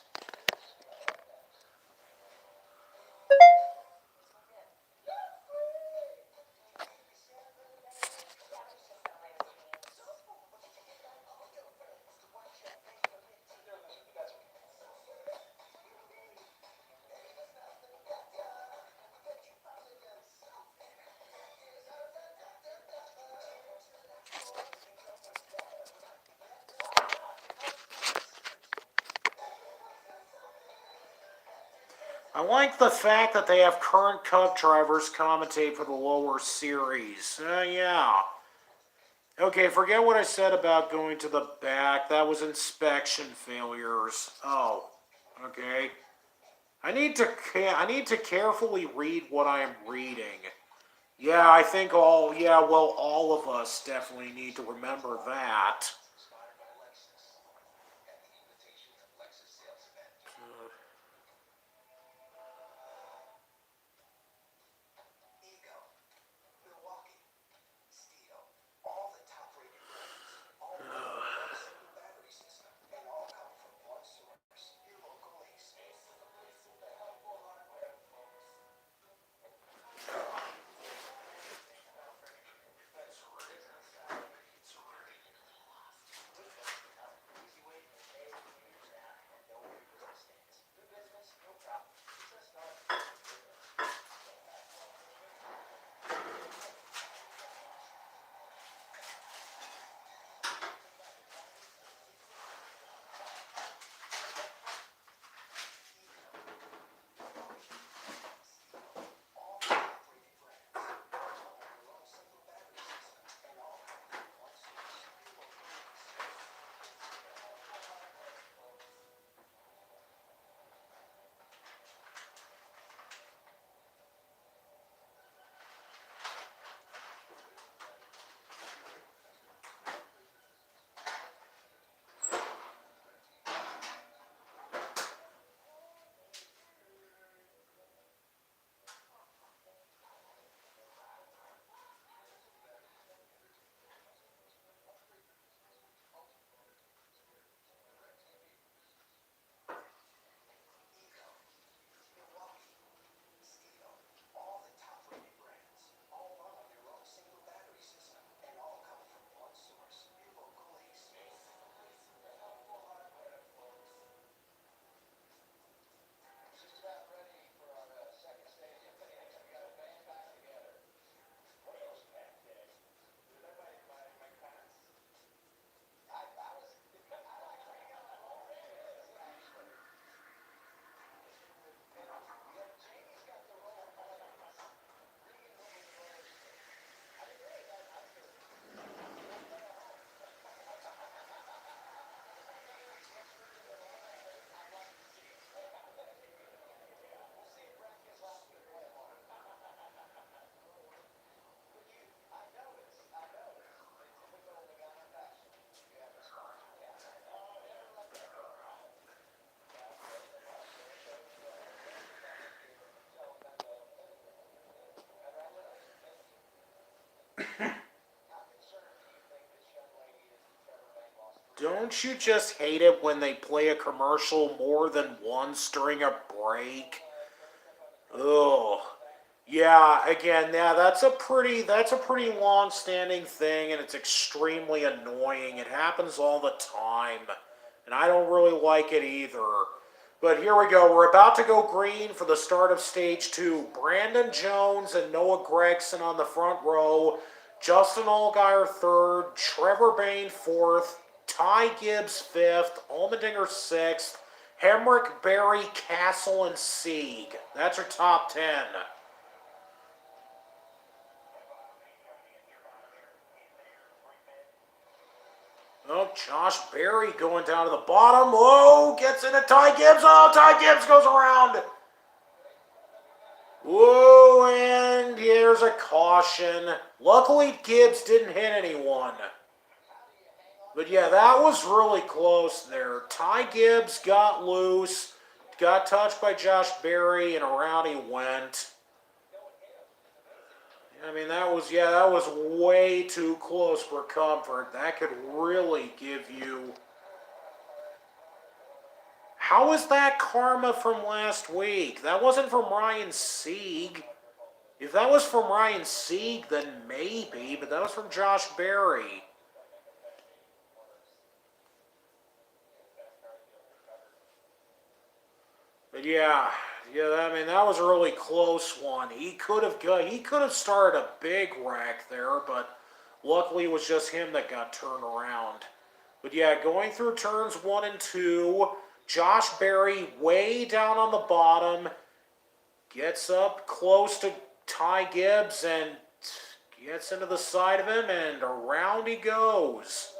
I like the fact that they have current Cup drivers commentate for the lower series. Yeah. Okay, forget what I said about going to the back. That was inspection failures. Oh, okay. I need to carefully read what I am reading. Yeah, I think all of us definitely need to remember that. Don't you just hate it when they play a commercial more than once during a break? Ugh. Yeah, again, yeah, that's a pretty long-standing thing, and it's extremely annoying. It happens all the time, and I don't really like it either. But here we go. We're about to go green for the start of stage two. Brandon Jones and Noah Gregson on the front row. Justin Allgaier third. Trevor Bayne fourth. Ty Gibbs fifth. Allmendinger sixth. Hemrick, Berry, Castle, and Sieg. That's your top 10. Oh, Josh Berry going down to the bottom. Whoa, gets into Ty Gibbs. Oh, Ty Gibbs goes around. Whoa, and here's a caution. Luckily, Gibbs didn't hit anyone. But yeah, that was really close there. Ty Gibbs got loose, got touched by Josh Berry, and around he went. I mean, that was way too close for comfort. That could really give you... How is that karma from last week? That wasn't from Ryan Sieg. If that was from Ryan Sieg, then maybe, but that was from Josh Berry. But yeah, I mean that was a really close one. He could have started a big wreck there, but luckily it was just him that got turned around. But yeah, going through turns 1 and 2, Josh Berry way down on the bottom, gets up close to Ty Gibbs and gets into the side of him, and around he goes.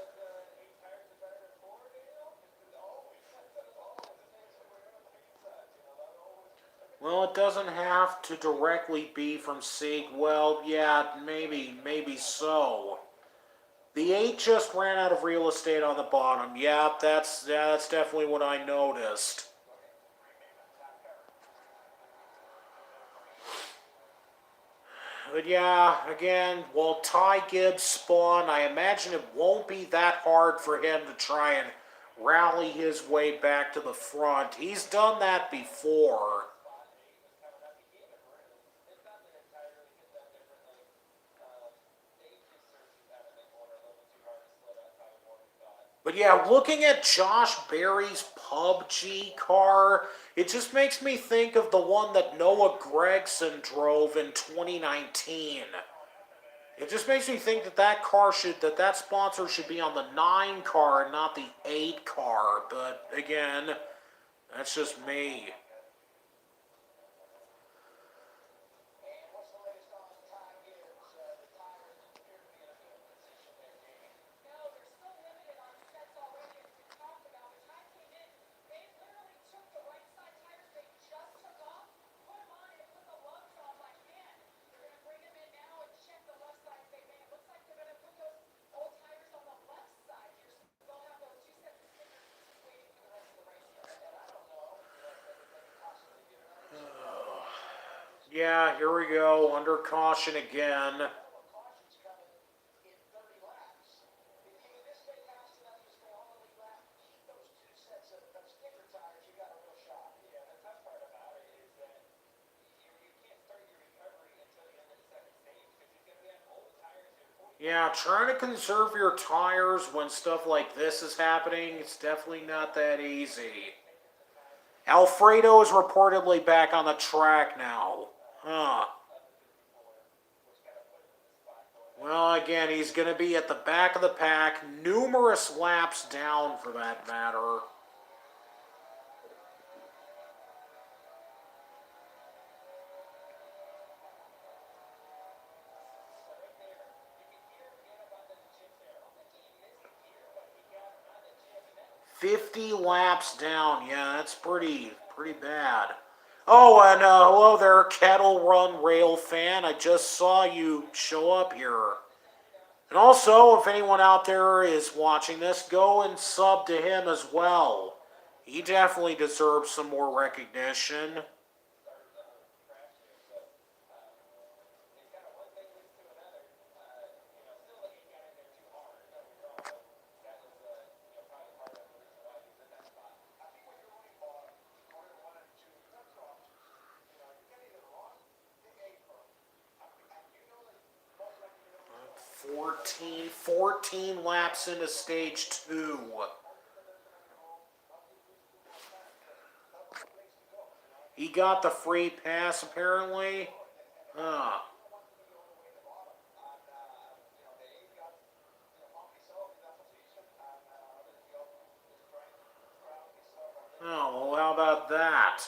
Well, it doesn't have to directly be from Sieg. Well, yeah, maybe so. The 8 just ran out of real estate on the bottom. Yeah, that's definitely what I noticed. But yeah, again, while Ty Gibbs spun, I imagine it won't be that hard for him to try and rally his way back to the front. He's done that before. But yeah, looking at Josh Berry's PUBG car, it just makes me think of the one that Noah Gregson drove in 2019. It just makes me think that that sponsor should be on the 9 car and not the 8 car. But again, that's just me. Yeah, here we go, under caution again. Yeah, trying to conserve your tires when stuff like this is happening, it's definitely not that easy. Alfredo is reportedly back on the track now. Huh. Well, again, he's going to be at the back of the pack, numerous laps down for that matter. "50 laps down." Yeah, that's pretty bad. Oh, and hello there, Kettle Run Rail fan. I just saw you show up here. And also, if anyone out there is watching this, go and sub to him as well. He definitely deserves some more recognition. 14 laps into stage 2. He got the free pass, apparently. Oh, well, how about that?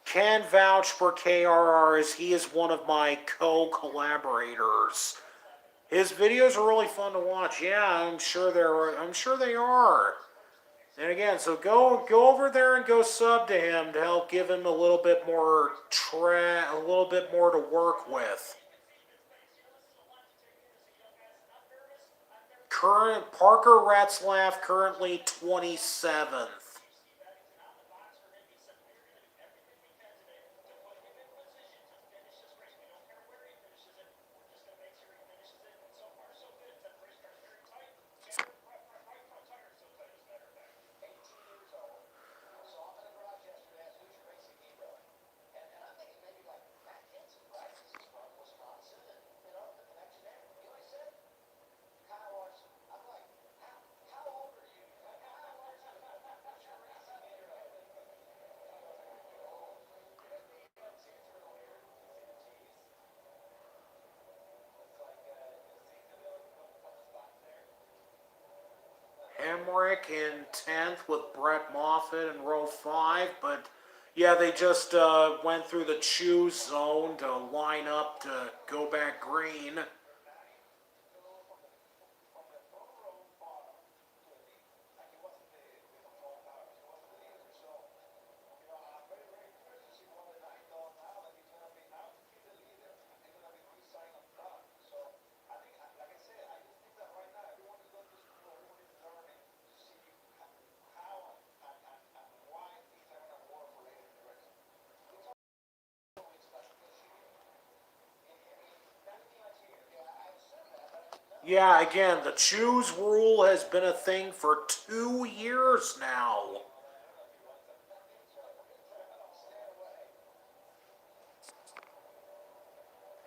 Can vouch for KRR as he is one of my co-collaborators. His videos are really fun to watch. Yeah, I'm sure they are. And again, so go over there and go sub to him to help give him a little bit more to work with. Current Parker Ratzlaff currently 27th. Emmerich in 10th with Brett Moffitt in row 5, but yeah, they just went through the choose zone to line up to go back green. Yeah, again, the choose rule has been a thing for 2 years now.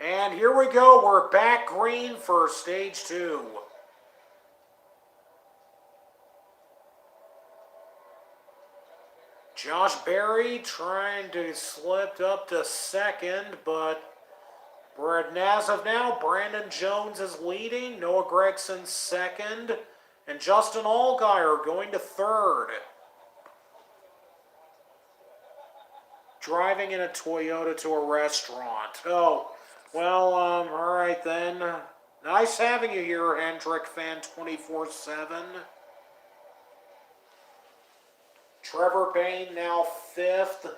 And here we go, we're back green for stage 2. Josh Berry trying to slip up to 2nd, but as of now, Brandon Jones is leading, Noah Gregson 2nd, and Justin Allgaier going to 3rd. Driving in a Toyota to a restaurant. Oh, well, alright then. Nice having you here, Hendrick Fan 24/7. Trevor Bayne now 5th.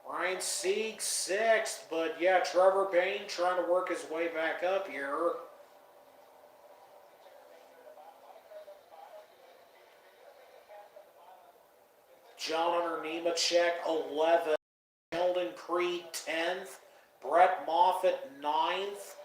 Ryan Sieg 6th, but yeah, Trevor Bayne trying to work his way back up here. John Hunter Nemechek 11th. Sheldon Creed 10th. Brett Moffitt 9th.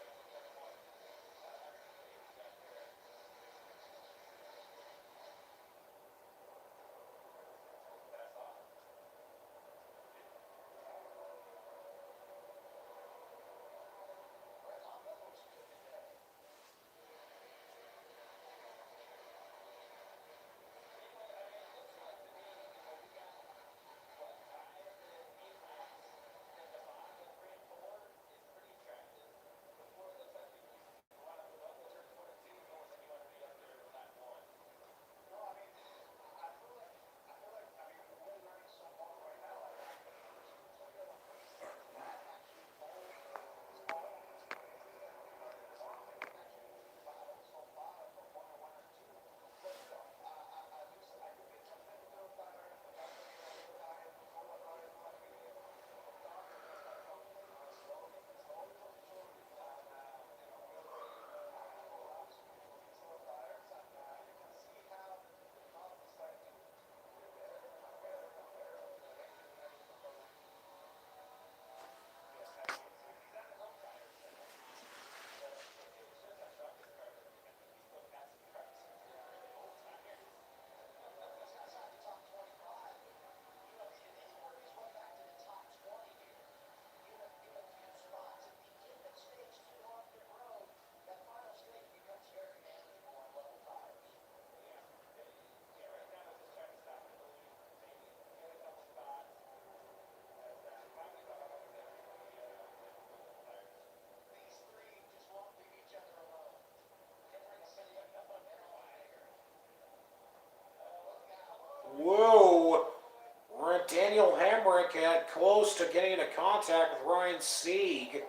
Daniel Hemrick had close to getting into contact with Ryan Sieg.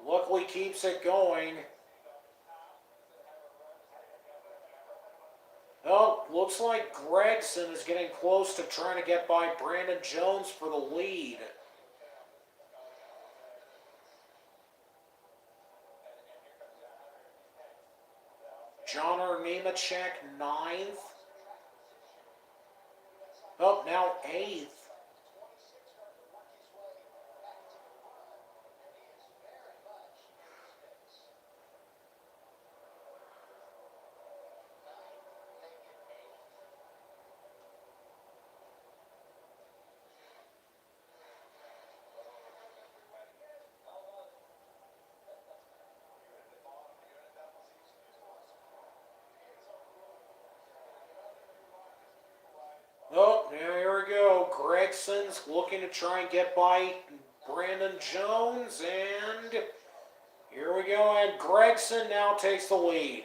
Luckily keeps it going. Oh, looks like Gregson is getting close to trying to get by Brandon Jones for the lead. John Nemechek, 9th. Oh, now 8th. Oh, now here we go. Gregson's looking to try and get by Brandon Jones, and here we go. And Gregson now takes the lead.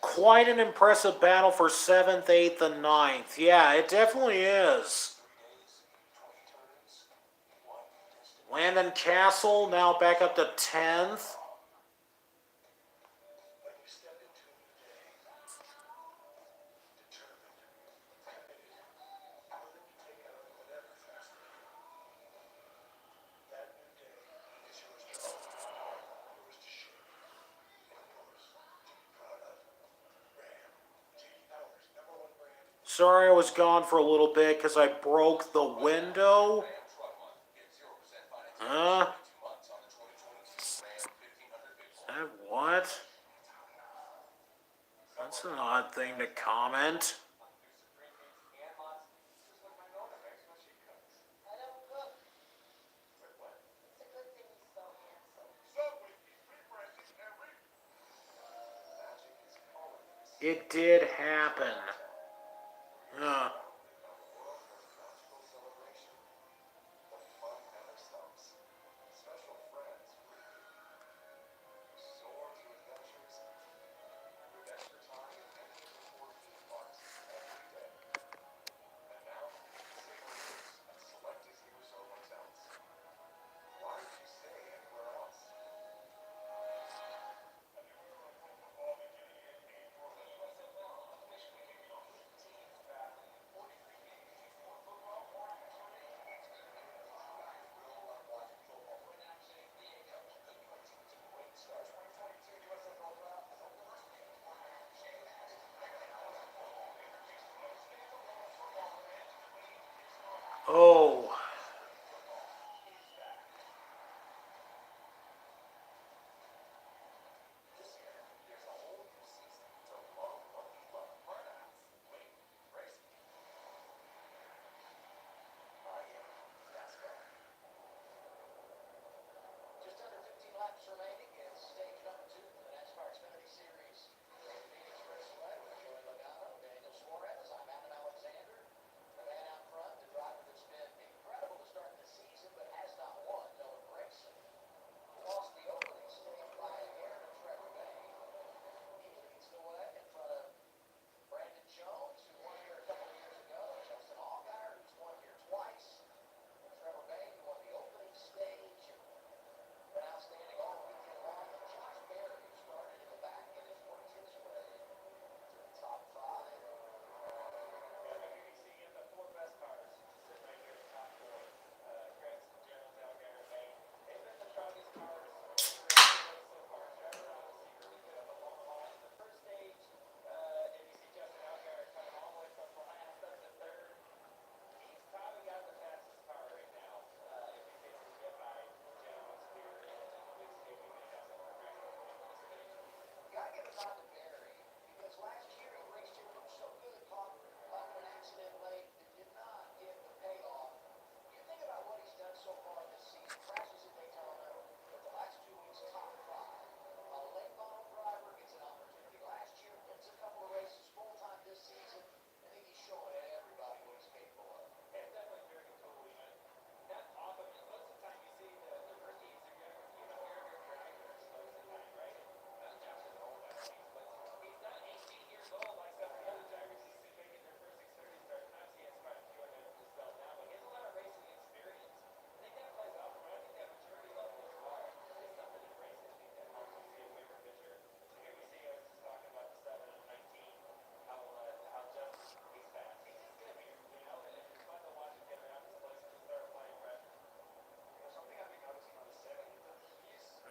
Quite an impressive battle for 7th, 8th, and 9th. Yeah, it definitely is. Landon Castle now back up to 10th. Sorry I was gone for a little bit because I broke the window. What? That's an odd thing to comment. It did happen. Oh.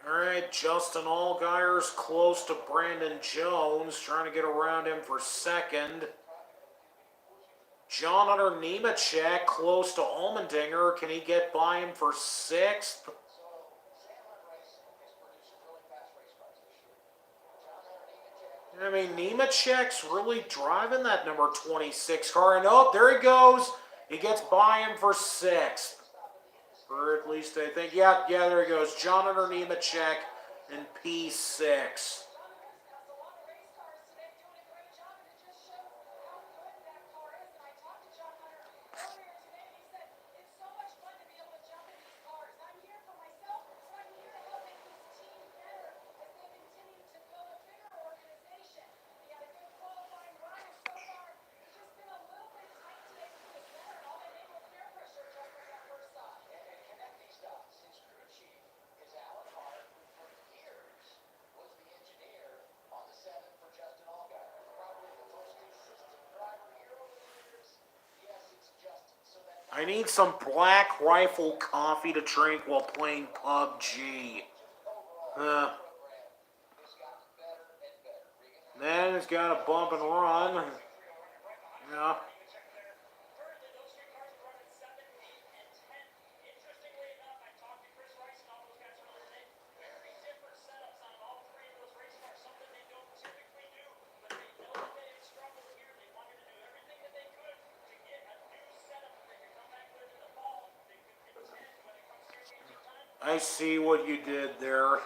All right, Justin Allgaier's close to Brandon Jones, trying to get around him for second. Jonathan Nemechek close to Allmendinger. Can he get by him for sixth? I mean, Nemechek's really driving that number 26 car. And oh, there he goes. He gets by him for sixth. Or at least I think, yeah, there he goes. Jonathan Nemechek in P6. I need some Black Rifle coffee to drink while playing PUBG. Then it's got a bump and run. Yeah. I see what you did there.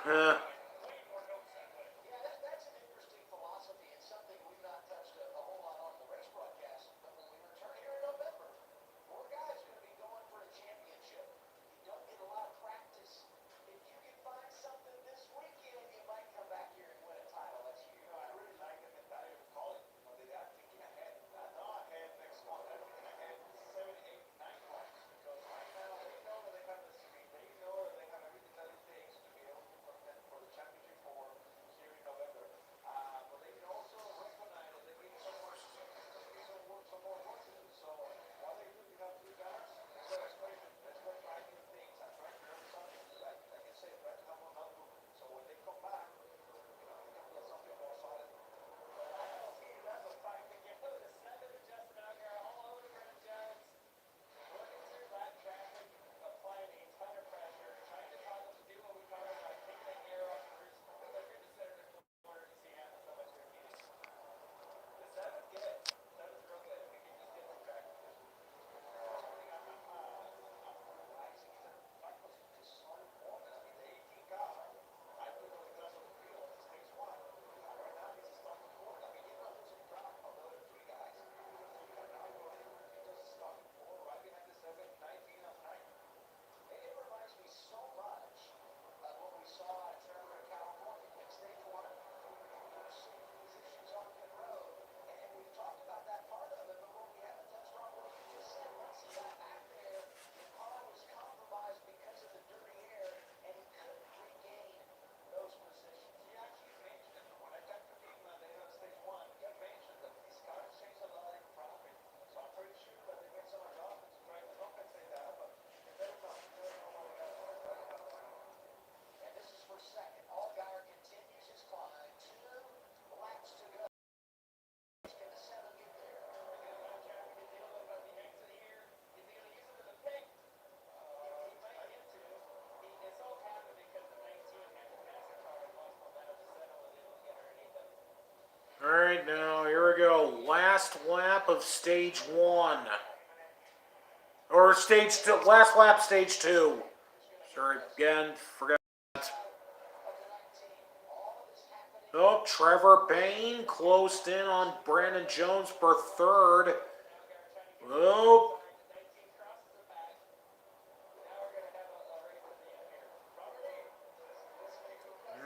Alright, now here we go. Last lap of stage one. Or stage two, last lap, stage two. Sorry, again, forgot. Oh, Trevor Bayne closed in on Brandon Jones for third. Oh.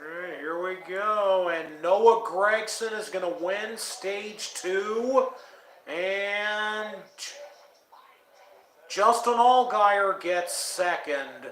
Alright, here we go. And Noah Gregson is going to win stage two. And Justin Allgaier gets second.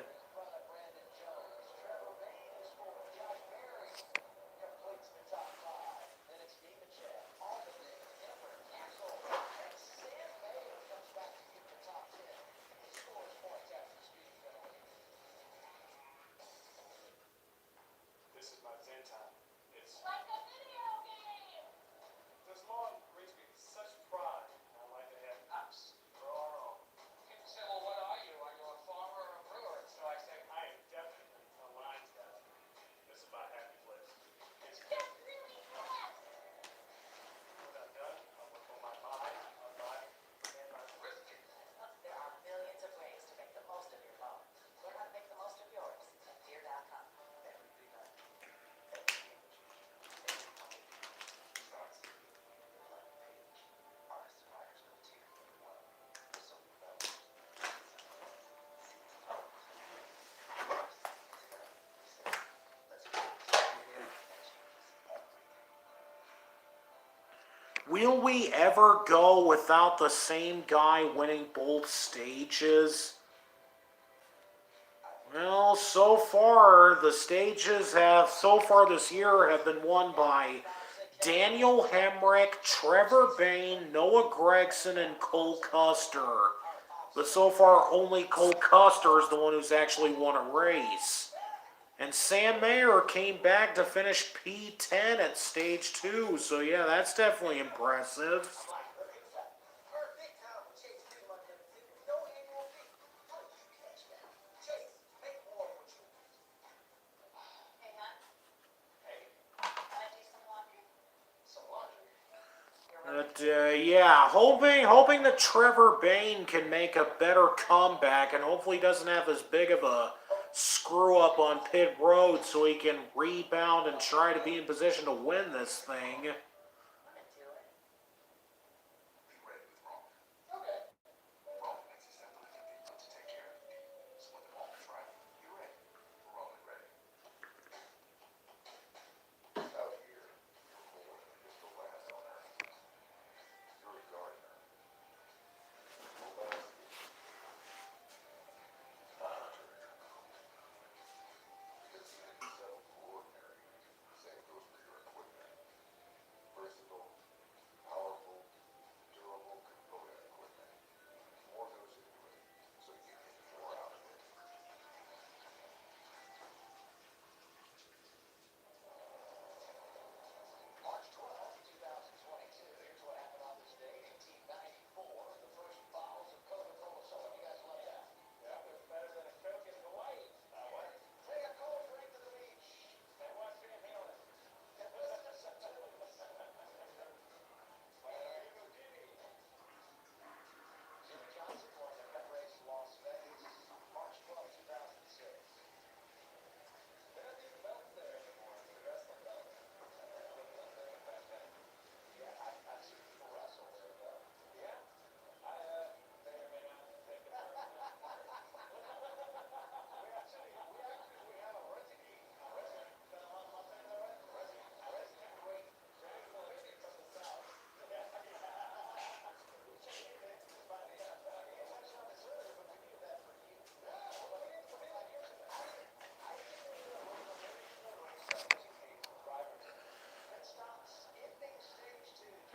Will we ever go without the same guy winning both stages? Well, so far this year have been won by Daniel Hemrick, Trevor Bayne, Noah Gregson, and Cole Custer. But so far, only Cole Custer is the one who's actually won a race. And Sam Mayer came back to finish P10 at stage 2, so yeah, that's definitely impressive. But yeah, hoping that Trevor Bayne can make a better comeback and hopefully doesn't have as big of a screw up on pit road so he can rebound and try to be in position to win this thing.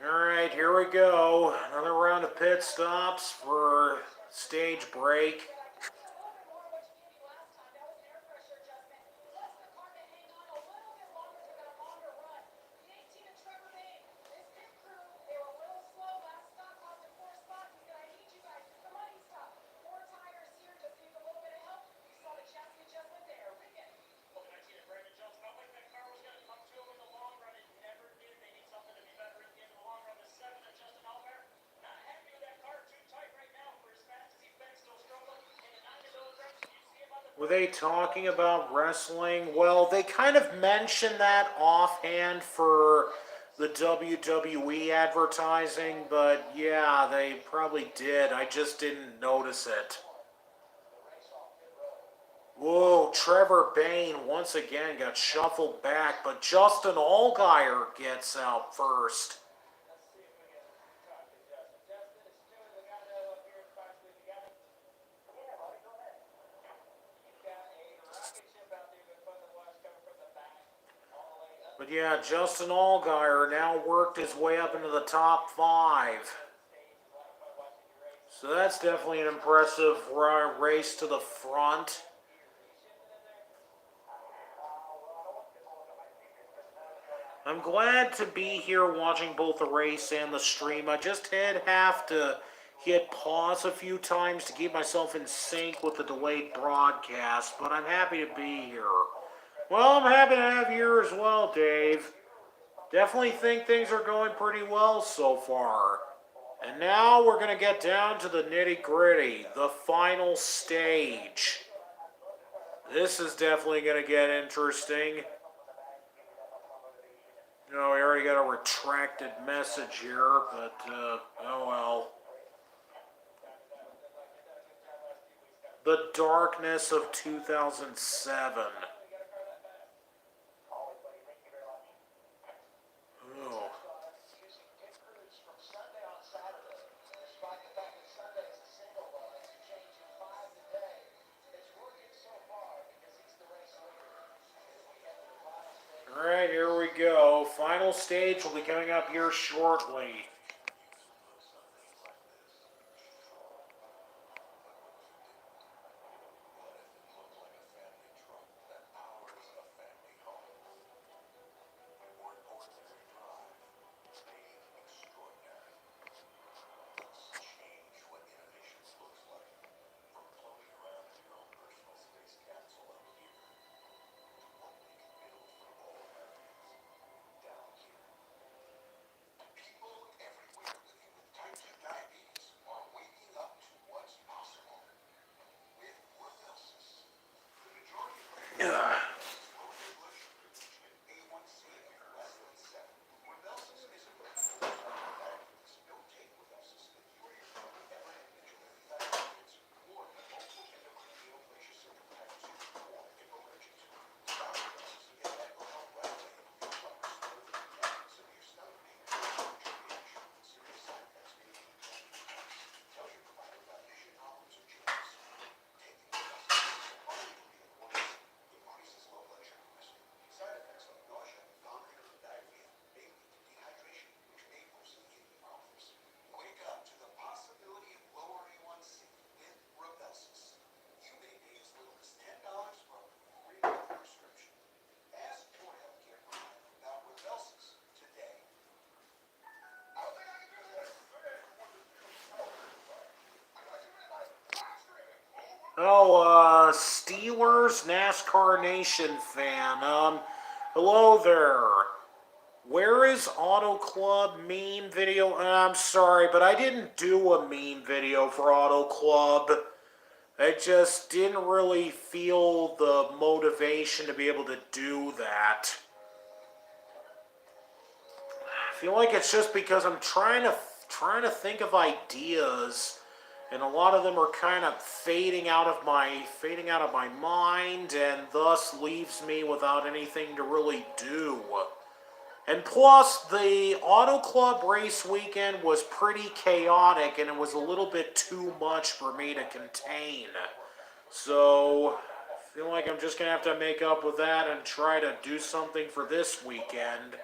Alright, here we go. Another round of pit stops for stage break. Were they talking about wrestling? Well, they kind of mentioned that offhand for the WWE advertising, but yeah, they probably did. I just didn't notice it. Whoa, Trevor Bayne once again got shuffled back, but Justin Allgaier gets out first. But yeah, Justin Allgaier now worked his way up into the top 5. So that's definitely an impressive race to the front. I'm glad to be here watching both the race and the stream. I just did have to hit pause a few times to keep myself in sync with the delayed broadcast, but I'm happy to be here. Well, I'm happy to have you here as well, Dave. Definitely think things are going pretty well so far. And now we're going to get down to the nitty gritty, the final stage. This is definitely going to get interesting. No, we already got a retracted message here, but oh well. The darkness of 2007. Oh. Alright, here we go. Final stage will be coming up here shortly. Oh, Steelers NASCAR Nation fan. Hello there. Where is Auto Club meme video? I'm sorry, but I didn't do a meme video for Auto Club. I just didn't really feel the motivation to be able to do that. I feel like it's just because I'm trying to think of ideas, and a lot of them are kind of fading out of my mind, and thus leaves me without anything to really do. And plus, the Auto Club race weekend was pretty chaotic, and it was a little bit too much for me to contain. So, I feel like I'm just going to have to make up with that and try to do something for this weekend.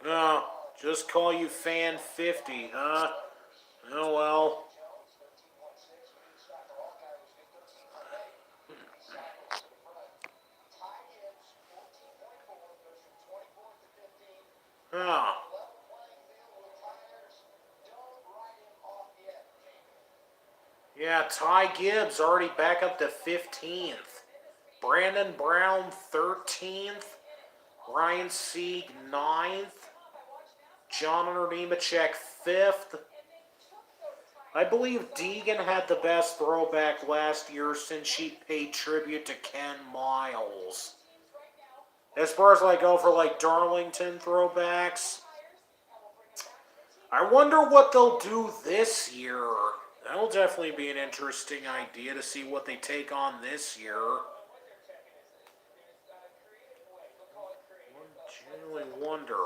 No, just call you Fan 50, huh? Oh well. Oh. Yeah, Ty Gibbs already back up to 15th. Brandon Brown 13th. Ryan Sieg 9th. John Nemechek 5th. I believe Deegan had the best throwback last year since she paid tribute to Ken Miles. As far as I go for like Darlington throwbacks, I wonder what they'll do this year. That'll definitely be an interesting idea to see what they take on this year. I genuinely wonder.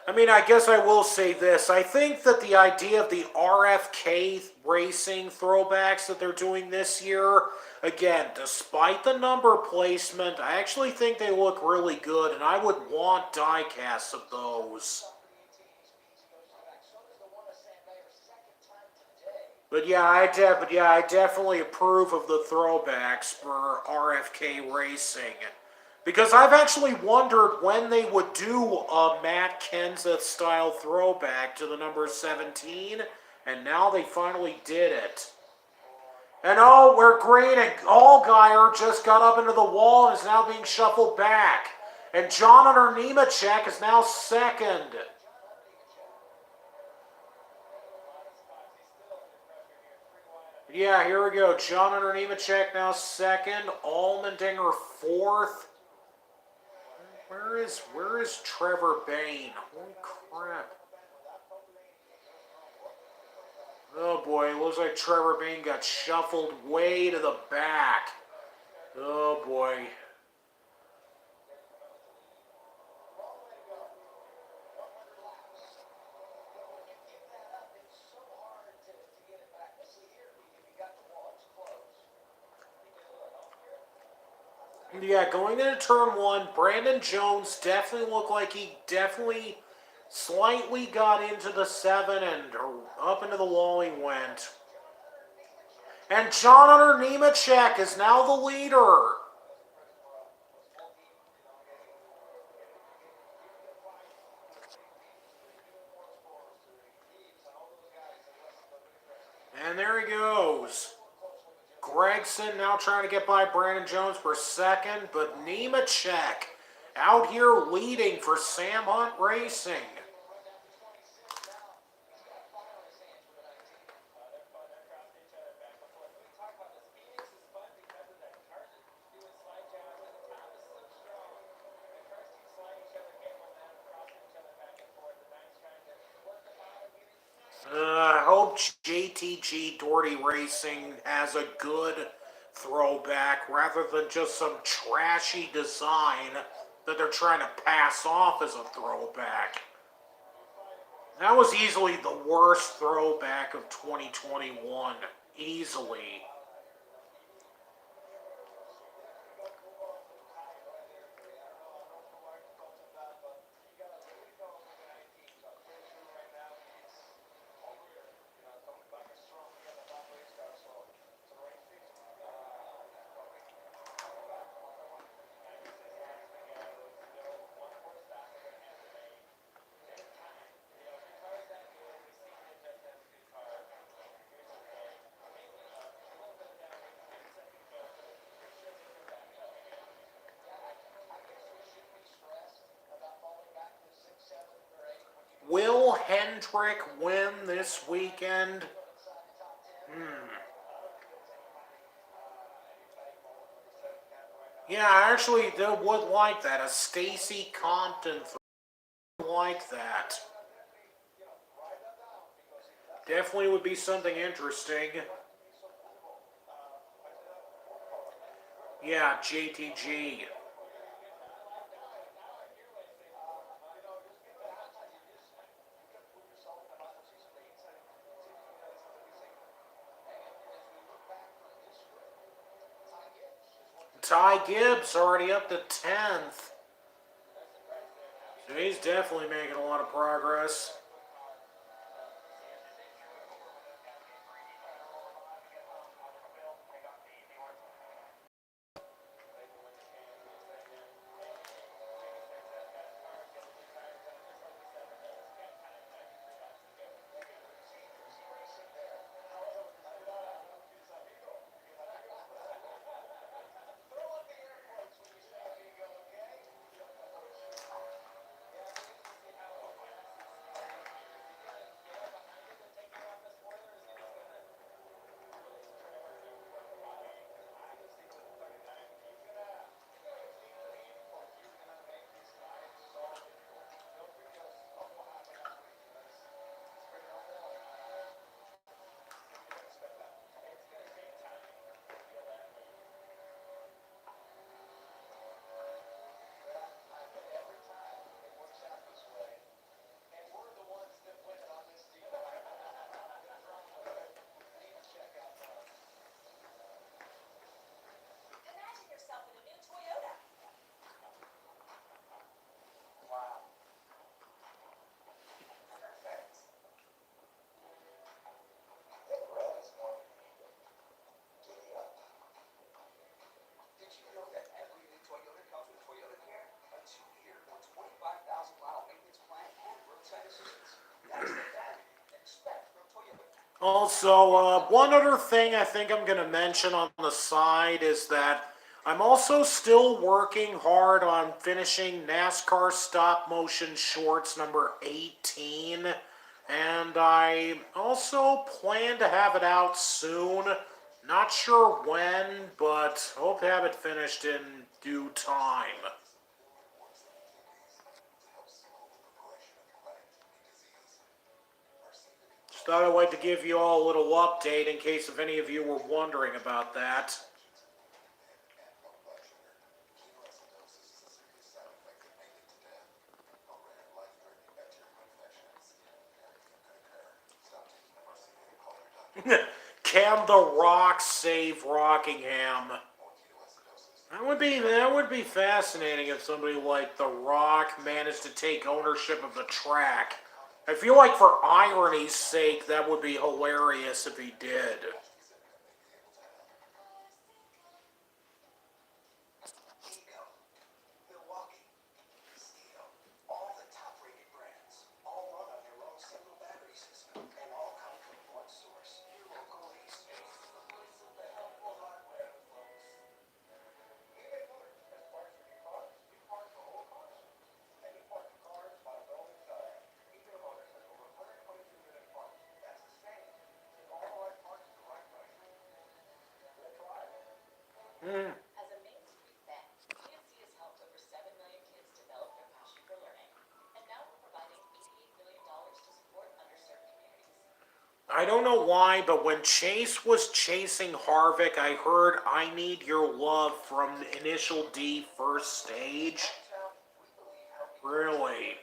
I mean, I guess I will say this. I think that the idea of the RFK racing throwbacks that they're doing this year, again, despite the number placement, I actually think they look really good, and I would want die-casts of those. But yeah, I definitely approve of the throwbacks for RFK racing. Because I've actually wondered when they would do a Matt Kenseth style throwback to the number 17, and now they finally did it. And oh, we're great, and Allgaier just got up into the wall and is now being shuffled back. And John Nemechek is now second. Yeah, here we go. John Nemechek now second. Allmendinger fourth. Where is Trevor Bayne? Holy crap. Oh boy, it looks like Trevor Bayne got shuffled way to the back. Oh boy. Yeah, going into turn one, Brandon Jones definitely looked like he definitely slightly got into the 7 and up into the wall he went. And John Hunter Nemechek is now the leader. And there he goes. Gregson now trying to get by Brandon Jones for second, but Nemechek out here leading for Sam Hunt Racing. I hope JTG Doherty Racing has a good throwback rather than just some trashy design that they're trying to pass off as a throwback. That was easily the worst throwback of 2021. Easily. Will Hendrick win this weekend? Yeah, I actually would like that. A Stacy Compton like that. Definitely would be something interesting. Yeah, JTG. Ty Gibbs already up to 10th. So he's definitely making a lot of progress. Also, one other thing I think I'm going to mention on the side is that I'm also still working hard on finishing NASCAR stop motion shorts number 18. And I also plan to have it out soon. Not sure when, but hope to have it finished in due time. Just thought I'd like to give you all a little update in case if any of you were wondering about that. Can the Rock save Rockingham? That would be fascinating if somebody like The Rock managed to take ownership of the track. I feel like for irony's sake, that would be hilarious if he did. Hmm. I don't know why, but when Chase was chasing Harvick, I heard I Need Your Love from Initial D first stage. Really?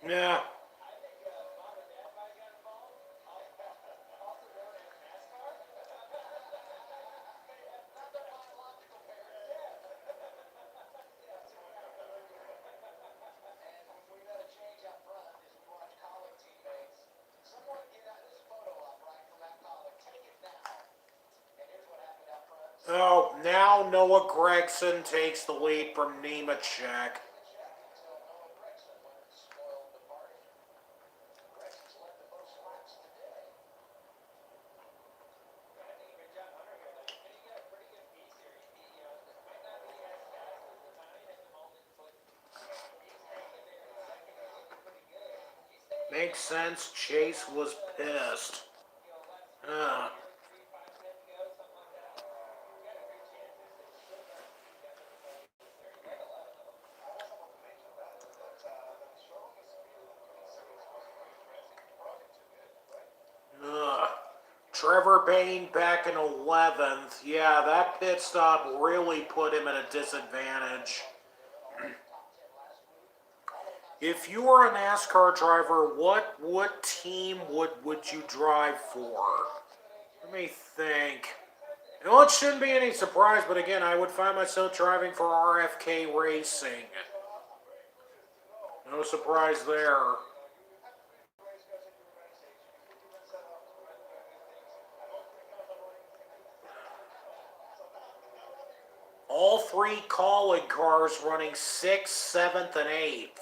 Yeah. Oh, now Noah Gregson takes the lead from Nemechek. Makes sense. Chase was pissed. Uh, uh. Trevor Bayne back in 11th. Yeah, that pit stop really put him at a disadvantage. If you were a NASCAR driver, what team would you drive for? Let me think. Well, it shouldn't be any surprise, but again, I would find myself driving for RFK Racing. No surprise there. All three Colleague cars running 6th, 7th, and 8th.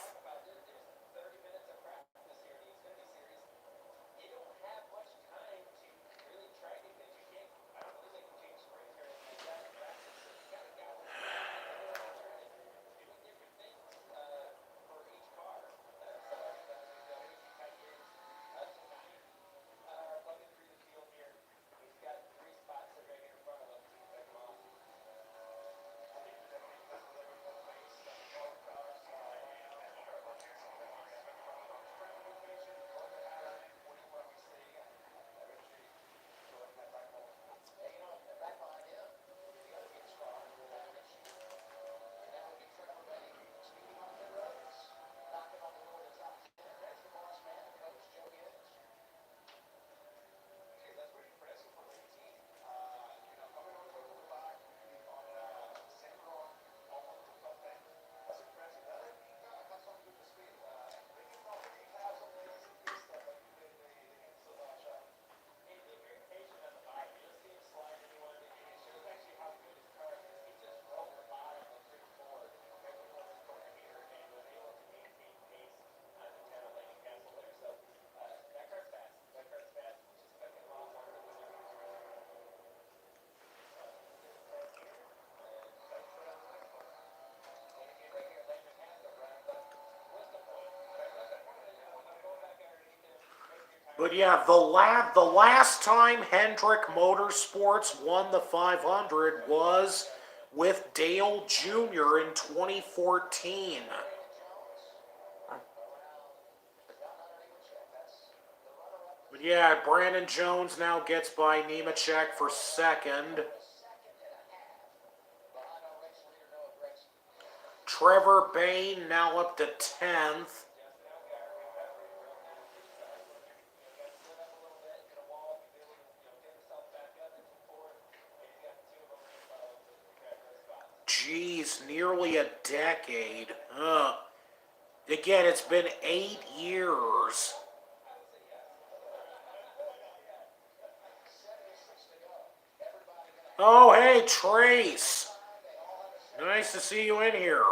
But yeah, the last time Hendrick Motorsports won the 500 was with Dale Jr. in 2014. But yeah, Brandon Jones now gets by Nemechek for second. Trevor Bayne now up to 10th. Geez, nearly a decade. Again, it's been 8 years. Oh, hey, Trace. Nice to see you in here.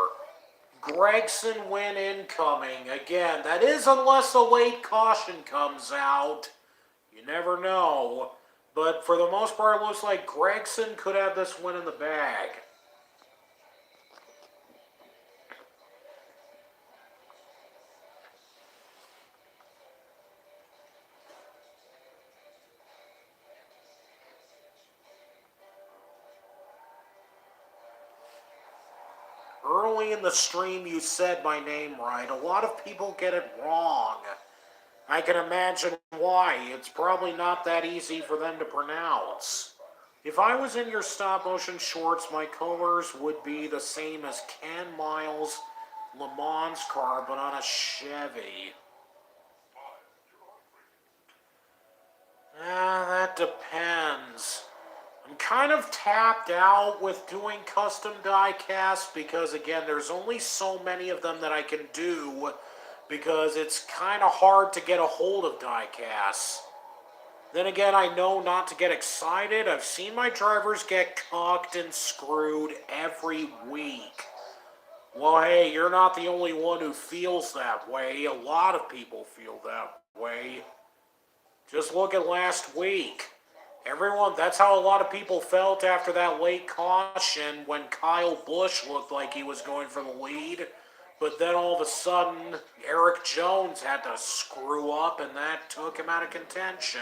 Gregson win incoming. Again, that is unless a late caution comes out. You never know. But for the most part, it looks like Gregson could have this win in the bag. Early in the stream, you said my name right. A lot of people get it wrong. I can imagine why. It's probably not that easy for them to pronounce. If I was in your stop motion shorts, my colors would be the same as Ken Miles' Le Mans car, but on a Chevy. That depends. I'm kind of tapped out with doing custom die casts because, again, there's only so many of them that I can do because it's kind of hard to get a hold of die casts. Then again, I know not to get excited. I've seen my drivers get cucked and screwed every week. Well, hey, you're not the only one who feels that way. A lot of people feel that way. Just look at last week. Everyone, that's how a lot of people felt after that late caution when Kyle Busch looked like he was going for the lead. But then all of a sudden, Eric Jones had to screw up and that took him out of contention.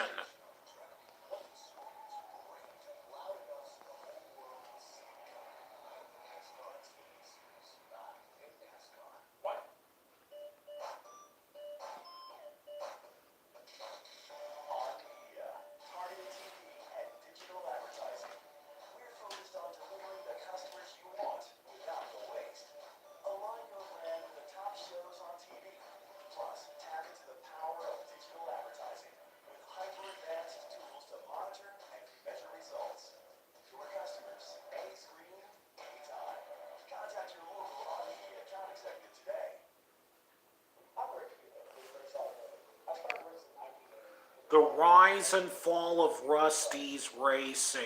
The rise and fall of Rusty's racing.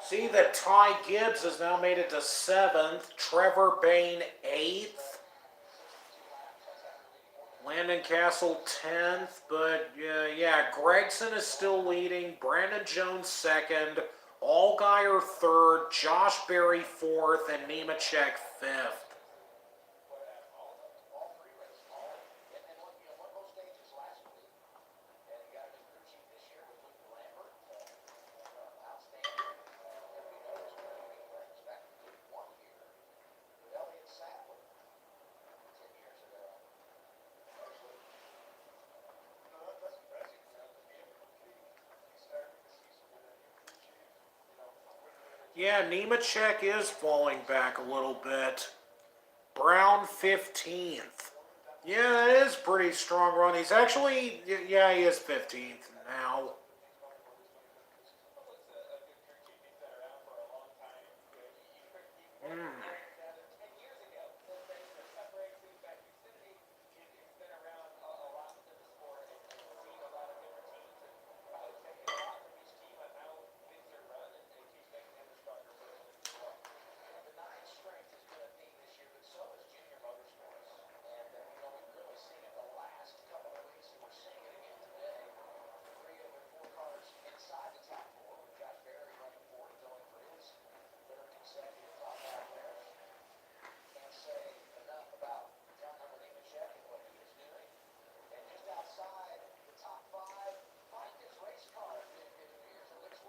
See that Ty Gibbs has now made it to 7th, Trevor Bayne 8th, Landon Castle 10th, but yeah, Gregson is still leading, Brandon Jones 2nd, Allgaier 3rd, Josh Berry 4th, and Nemechek 5th. Yeah, Nemechek is falling back a little bit. Brown 15th. Yeah, that is pretty strong run. He's actually, yeah, he is 15th now. Hmm.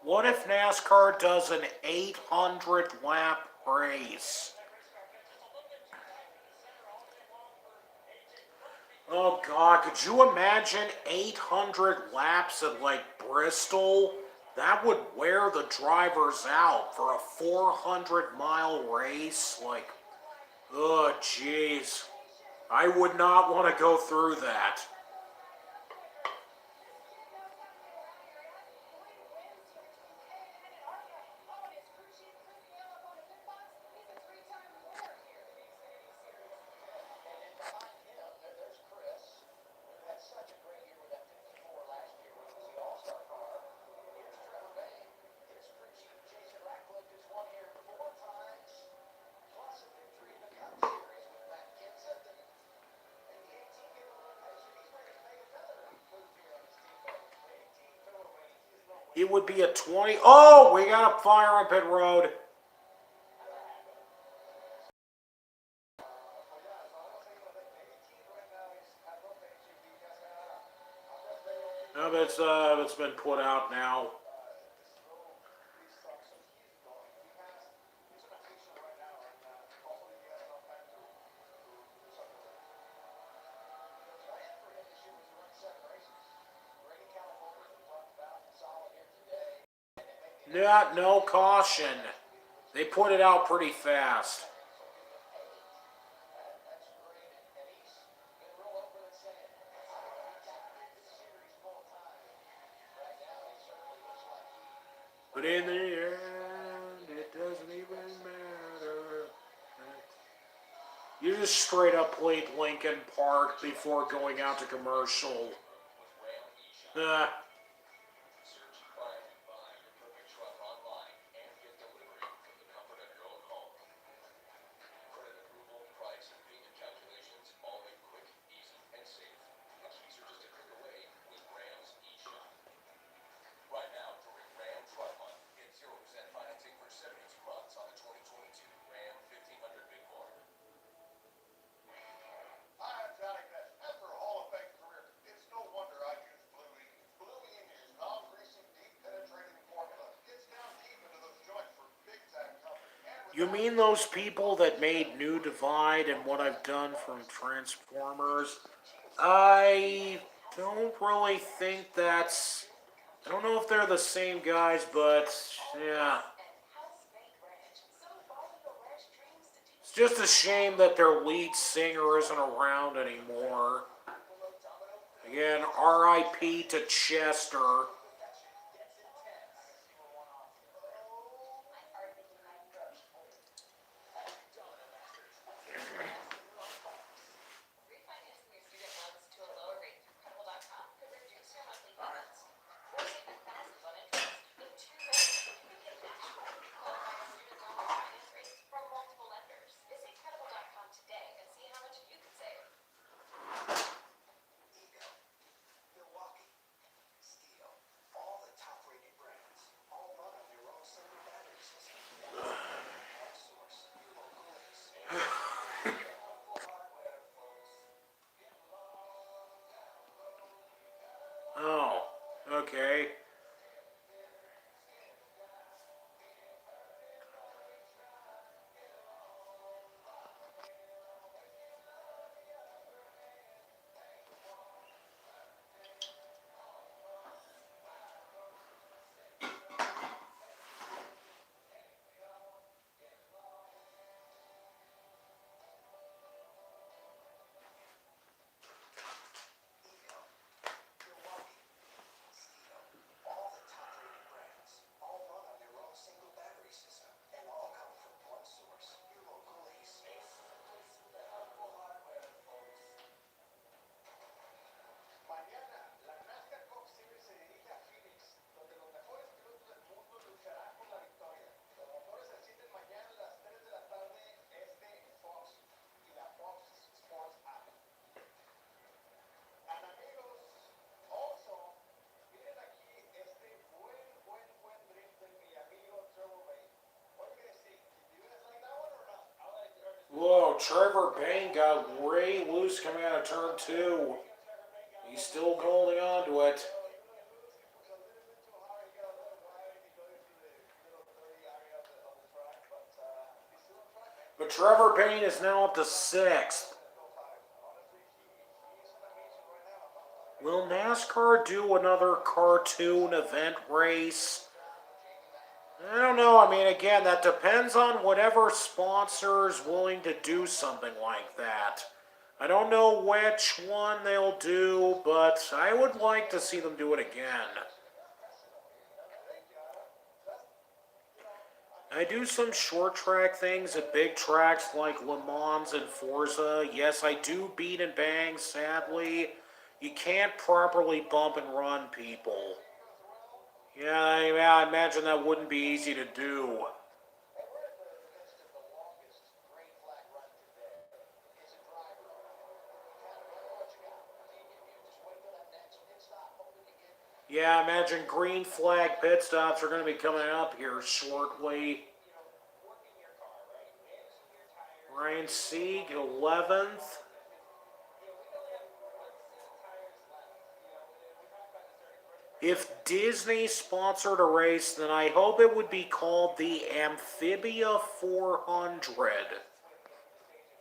What if NASCAR does an 800 lap race? Oh God, could you imagine 800 laps at like Bristol? That would wear the drivers out for a 400-mile race. Like, oh jeez. I would not want to go through that. It would be a 20. Oh, we got a fire on pit road. No, it's been put out now. Not no caution. They put it out pretty fast. But in the end, it doesn't even matter. You just straight up played Lincoln Park before going out to commercial. Uh, you mean those people that made New Divide and What I've Done from Transformers? I don't really think that's... I don't know if they're the same guys, but yeah. It's just a shame that their lead singer isn't around anymore. Again, R.I.P. to Chester. Oh, okay. Trevor Bayne got way loose coming out of turn 2. He's still holding on to it. But Trevor Bayne is now up to 6th. Will NASCAR do another cartoon event race? I don't know. I mean, again, that depends on whatever sponsor is willing to do something like that. I don't know which one they'll do, but I would like to see them do it again. I do some short track things at big tracks like Le Mans and Forza. Yes, I do beat and bang, sadly. You can't properly bump and run people. Yeah, I imagine that wouldn't be easy to do. Yeah, I imagine green flag pit stops are going to be coming up here shortly. Ryan Sieg, 11th. If Disney sponsored a race, then I hope it would be called the Amphibia 400.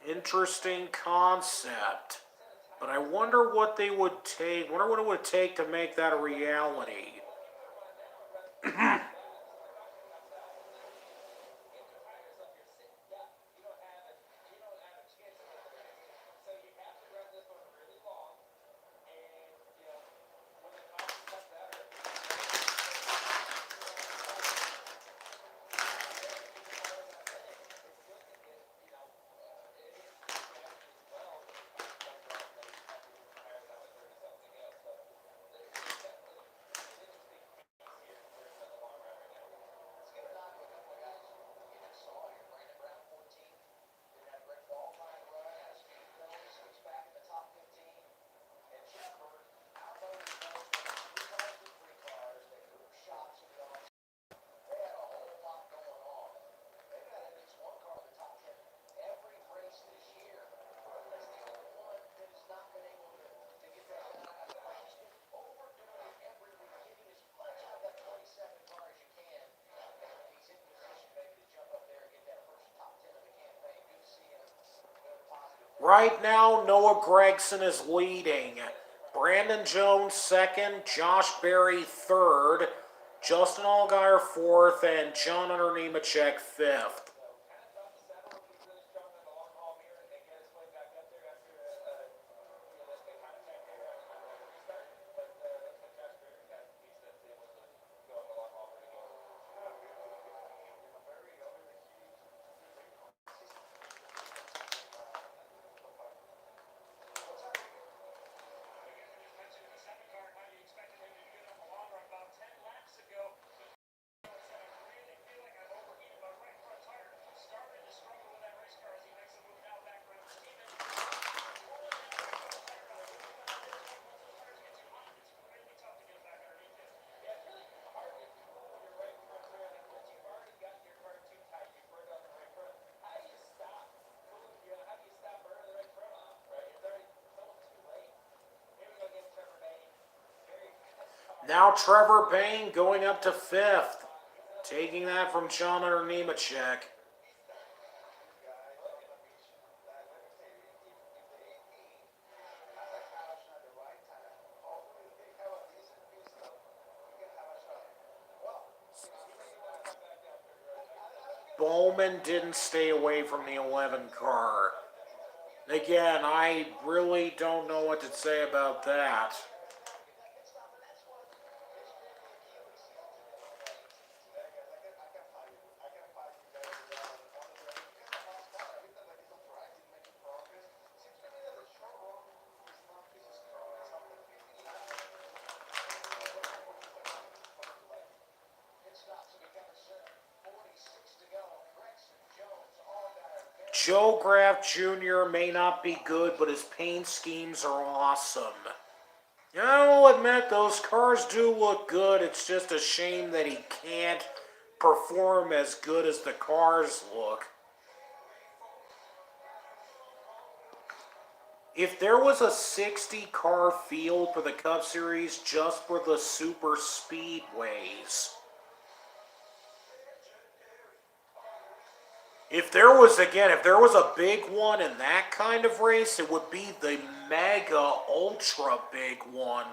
Interesting concept. But I wonder what they would take. Wonder what it would take to make that a reality. Right now, Noah Gregson is leading. Brandon Jones second, Josh Berry third, Justin Allgaier fourth, and John Hunter Nemechek fifth. Now Trevor Bayne going up to 5th, taking that from John Hunter Nemechek. Bowman didn't stay away from the 11 car. Again, I really don't know what to say about that. Joe Graff Jr. may not be good, but his paint schemes are awesome. I will admit, those cars do look good. It's just a shame that he can't perform as good as the cars look. If there was a 60 car field for the Cup Series just for the super speedways, if there was a big one in that kind of race, it would be the mega ultra big one.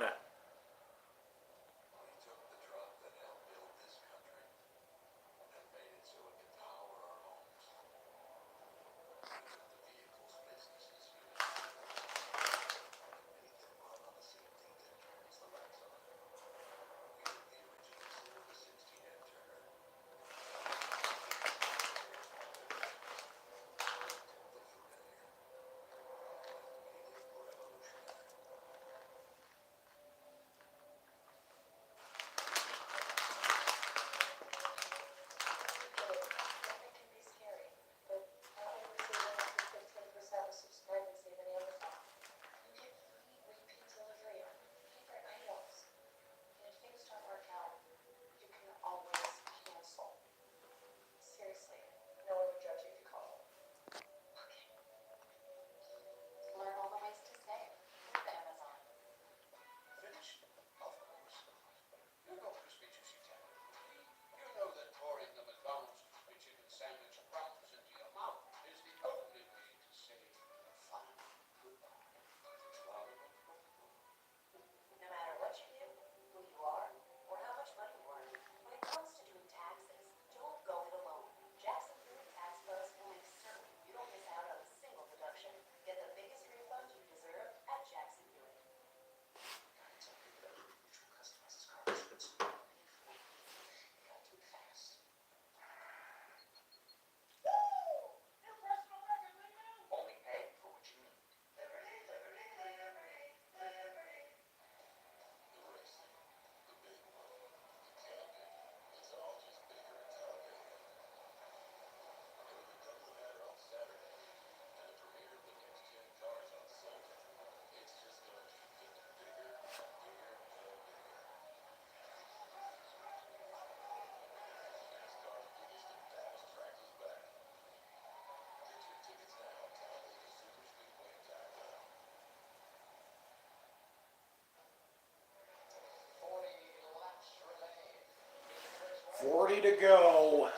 $40 to go.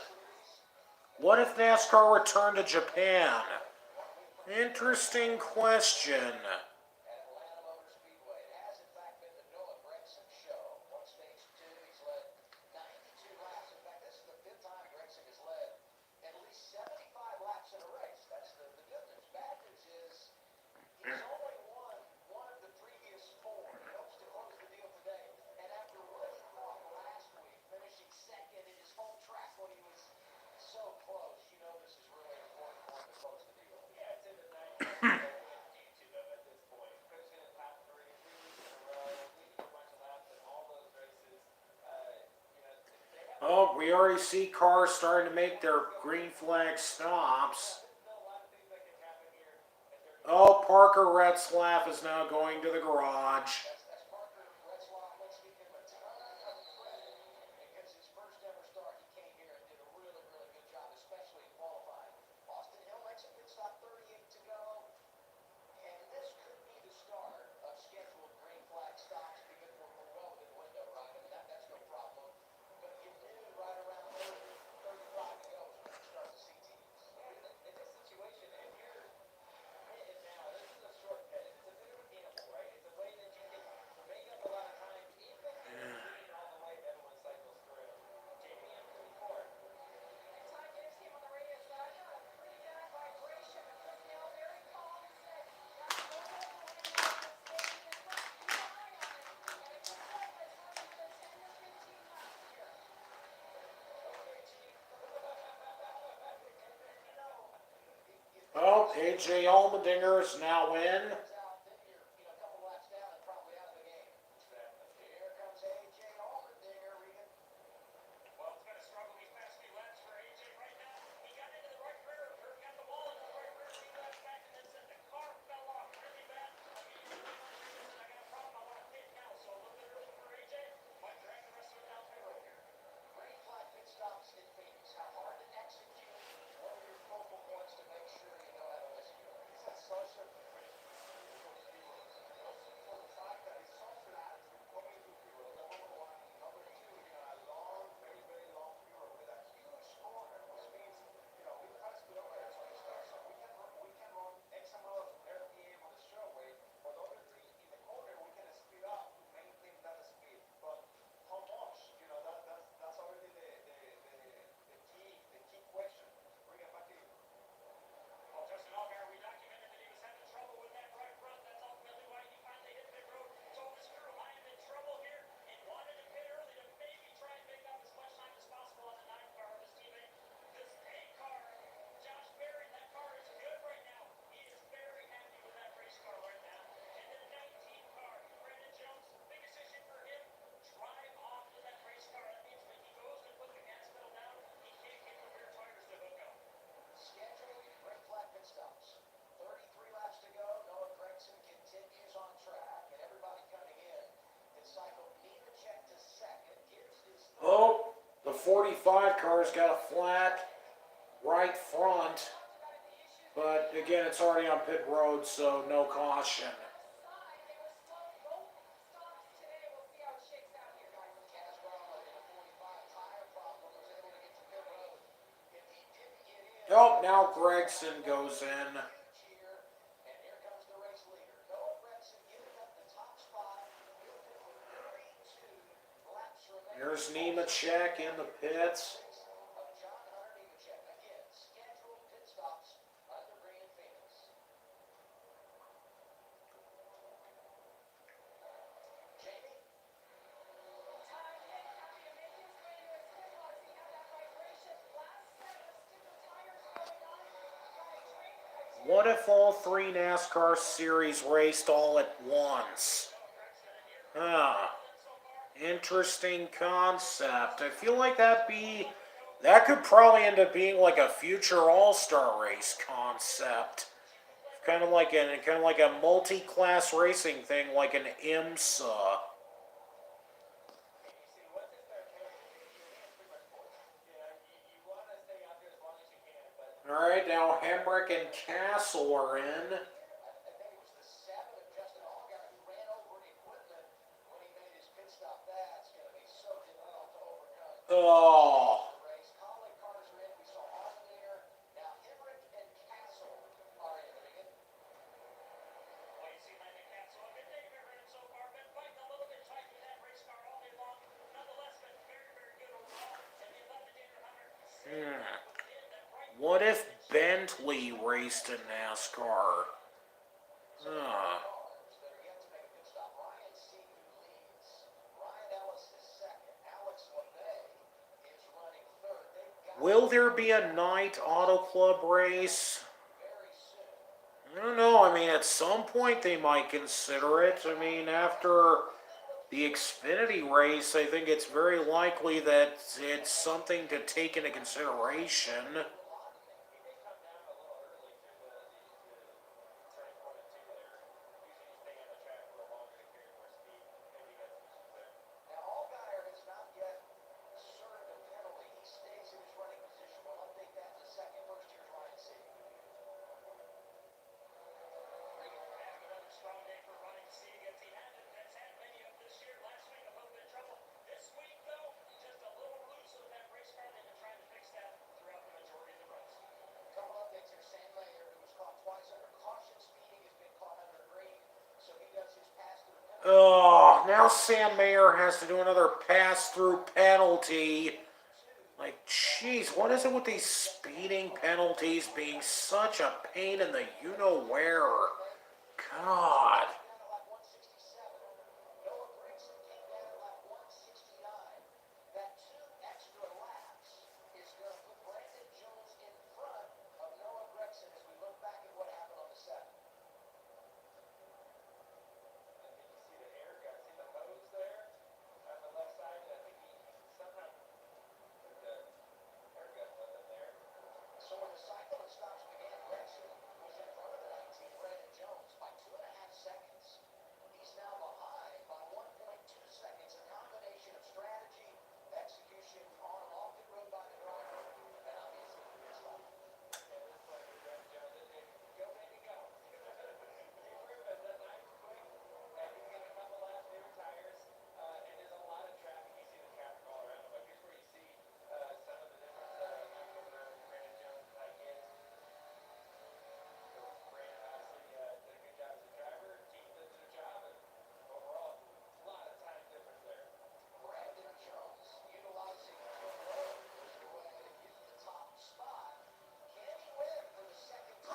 What if NASCAR returned to Japan? Interesting question. Oh, we already see cars starting to make their green flag stops. Oh, Parker Retzlaff is now going to the garage. Oh, AJ Allmendinger is now in. 45 car's got a flat right front, but again, it's already on pit road, so no caution. Oh, now Gregson goes in. There's Nemechek in the pits. What if all three NASCAR series raced all at once? Interesting concept. I feel like that could probably end up being like a future all-star race concept. Kind of like a multi-class racing thing, like an IMSA. All right, now Hemrick and Castle are in. Oh. What if Bentley raced in NASCAR? Will there be a night auto club race? I don't know. I mean, at some point they might consider it. I mean, after the Xfinity race, I think it's very likely that it's something to take into consideration. Oh, now Sam Mayer has to do another pass-through penalty. Like, jeez, what is it with these speeding penalties being such a pain in the you-know-where? God.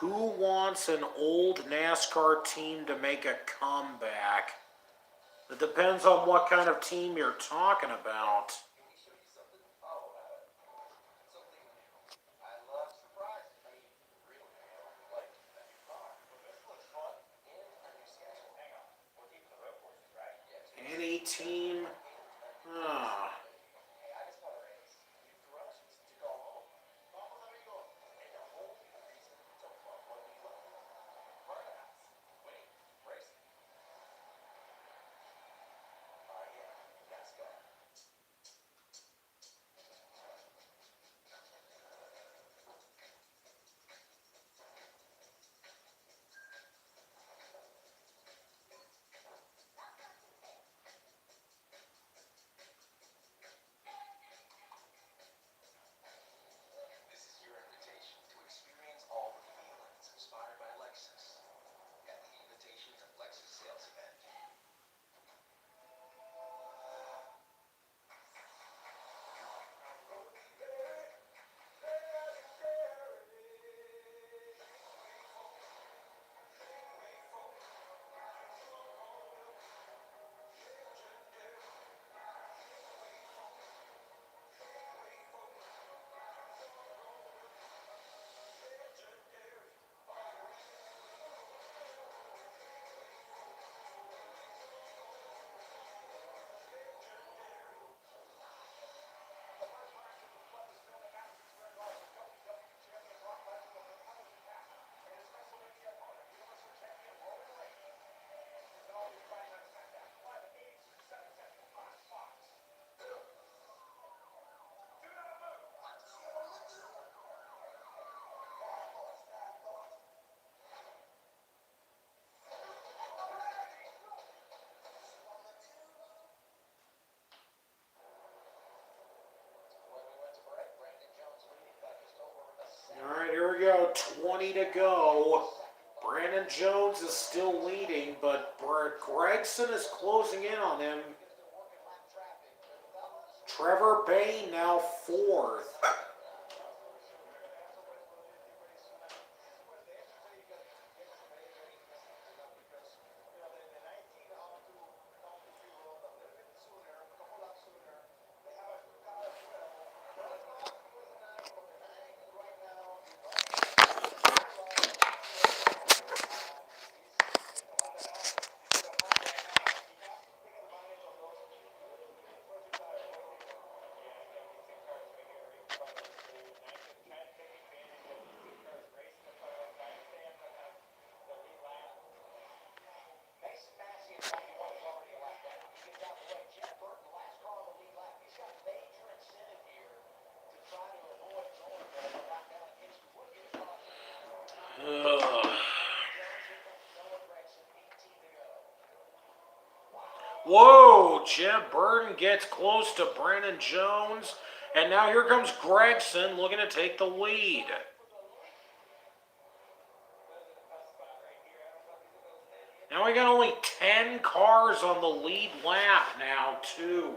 Who wants an old NASCAR team to make a comeback? It depends on what kind of team you're talking about. Any team? 20 to go. Brandon Jones is still leading, but Gregson is closing in on him. Trevor Bayne now fourth. Whoa, Jeb Burton gets close to Brandon Jones. And now here comes Gregson looking to take the lead. Now we got only 10 cars on the lead lap now, too.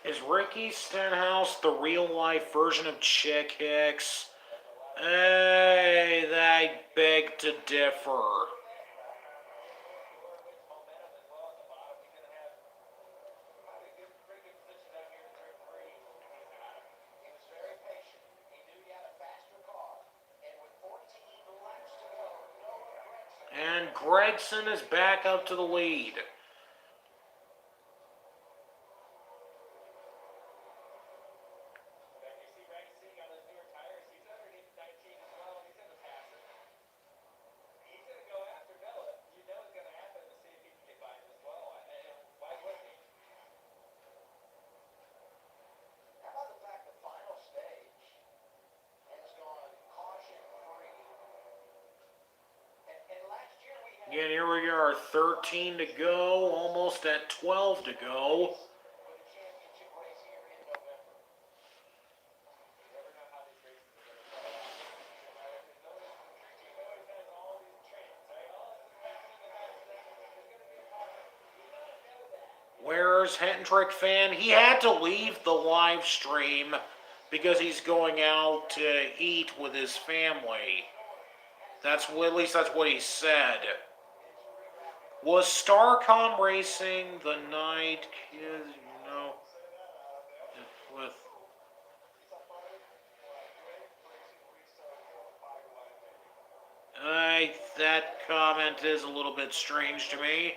Is Ricky Stenhouse the real-life version of Chick Hicks? I beg to differ. And Gregson is back up to the lead. Again, here we are, 13 to go, almost at 12 to go. Where's Hendrick fan? He had to leave the live stream because he's going out to eat with his family. At least that's what he said. Was Starcom Racing the night kids, with that comment is a little bit strange to me.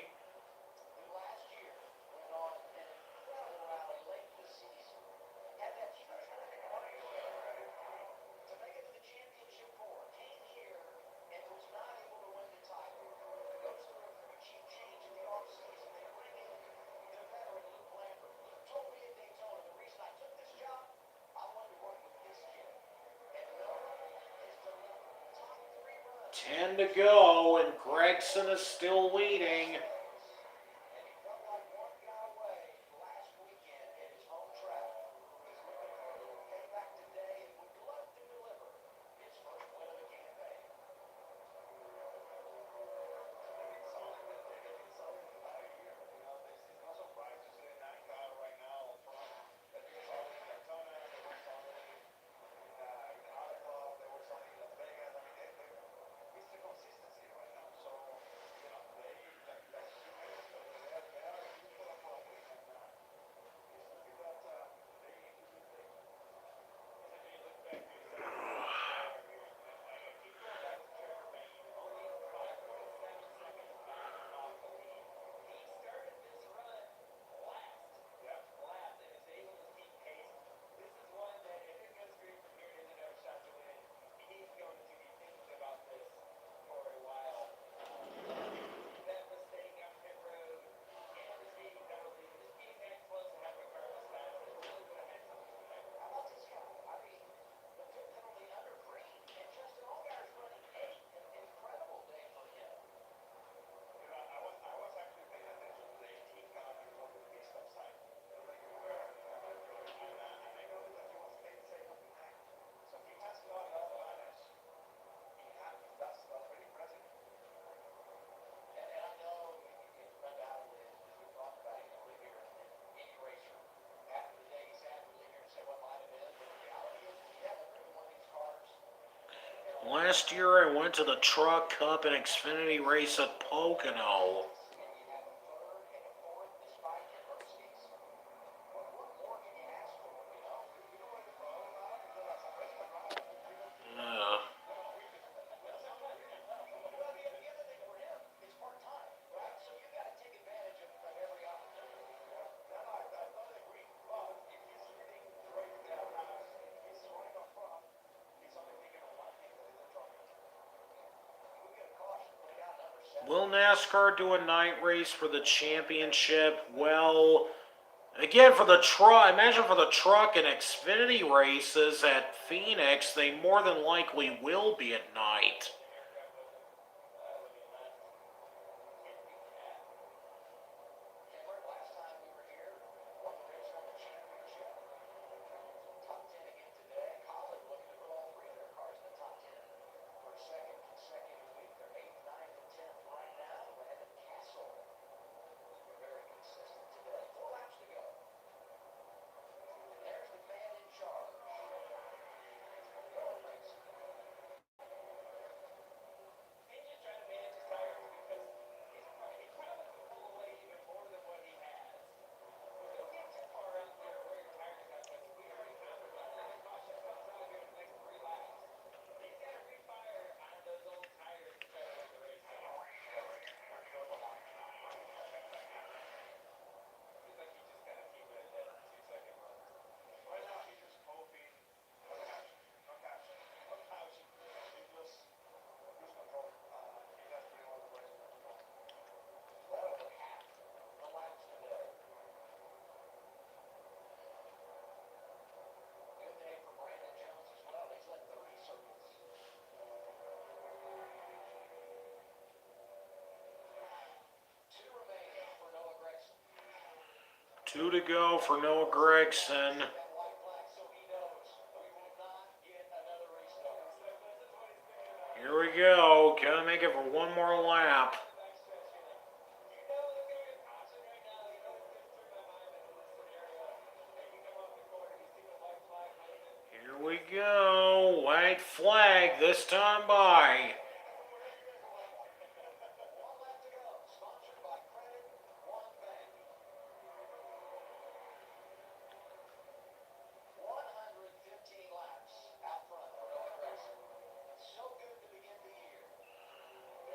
Ten to go, and Gregson is still leading. Last year I went to the Truck Cup and Xfinity race at Pocono. Uh, will NASCAR do a night race for the championship? Well, again, for the truck, imagine for the truck and Xfinity races at Phoenix, they more than likely will be at night. Two to go for Noah Gragson. Here we go. Gotta make it for one more lap. Here we go. White flag this time by.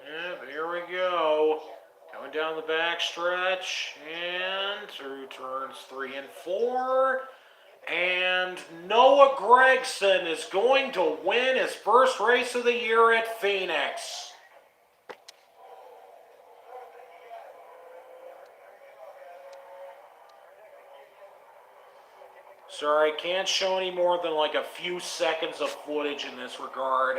Yep, here we go. Going down the backstretch and through turns 3 and 4. And Noah Gragson is going to win his first race of the year at Phoenix. Sorry, can't show any more than like a few seconds of footage in this regard.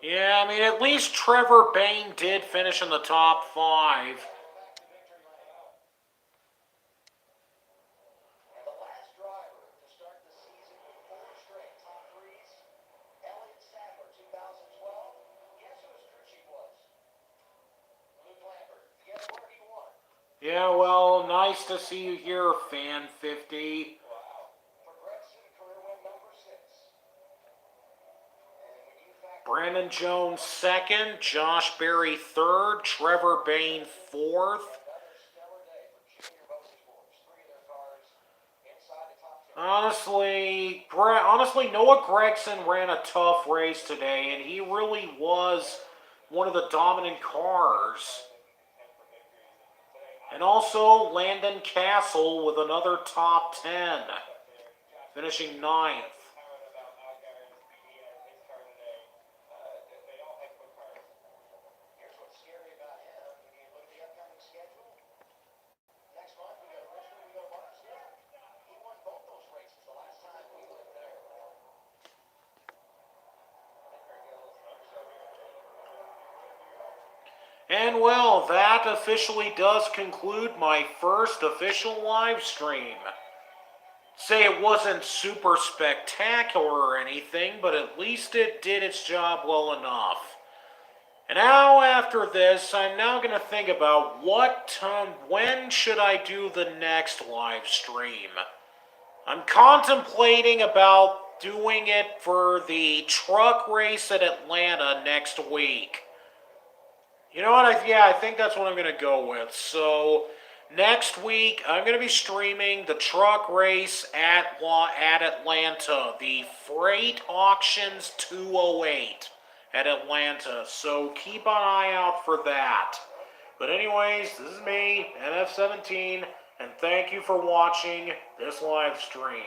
Yeah, I mean, at least Trevor Bayne did finish in the top 5. Yeah, well, nice to see you here, Fan 50. Brandon Jones second, Josh Berry third, Trevor Bayne fourth. Honestly, Noah Gragson ran a tough race today, and he really was one of the dominant cars. And also Landon Castle with another top 10, finishing 9th. And well, that officially does conclude my first official live stream. Say it wasn't super spectacular or anything, but at least it did its job well enough. And now after this, I'm now going to think about when should I do the next live stream. I'm contemplating about doing it for the truck race at Atlanta next week. You know what? I think that's what I'm going to go with. So next week, I'm going to be streaming the truck race at Atlanta, the Freight Auctions 208 at Atlanta. So keep an eye out for that. But anyways, this is me, NF17, and thank you for watching this live stream.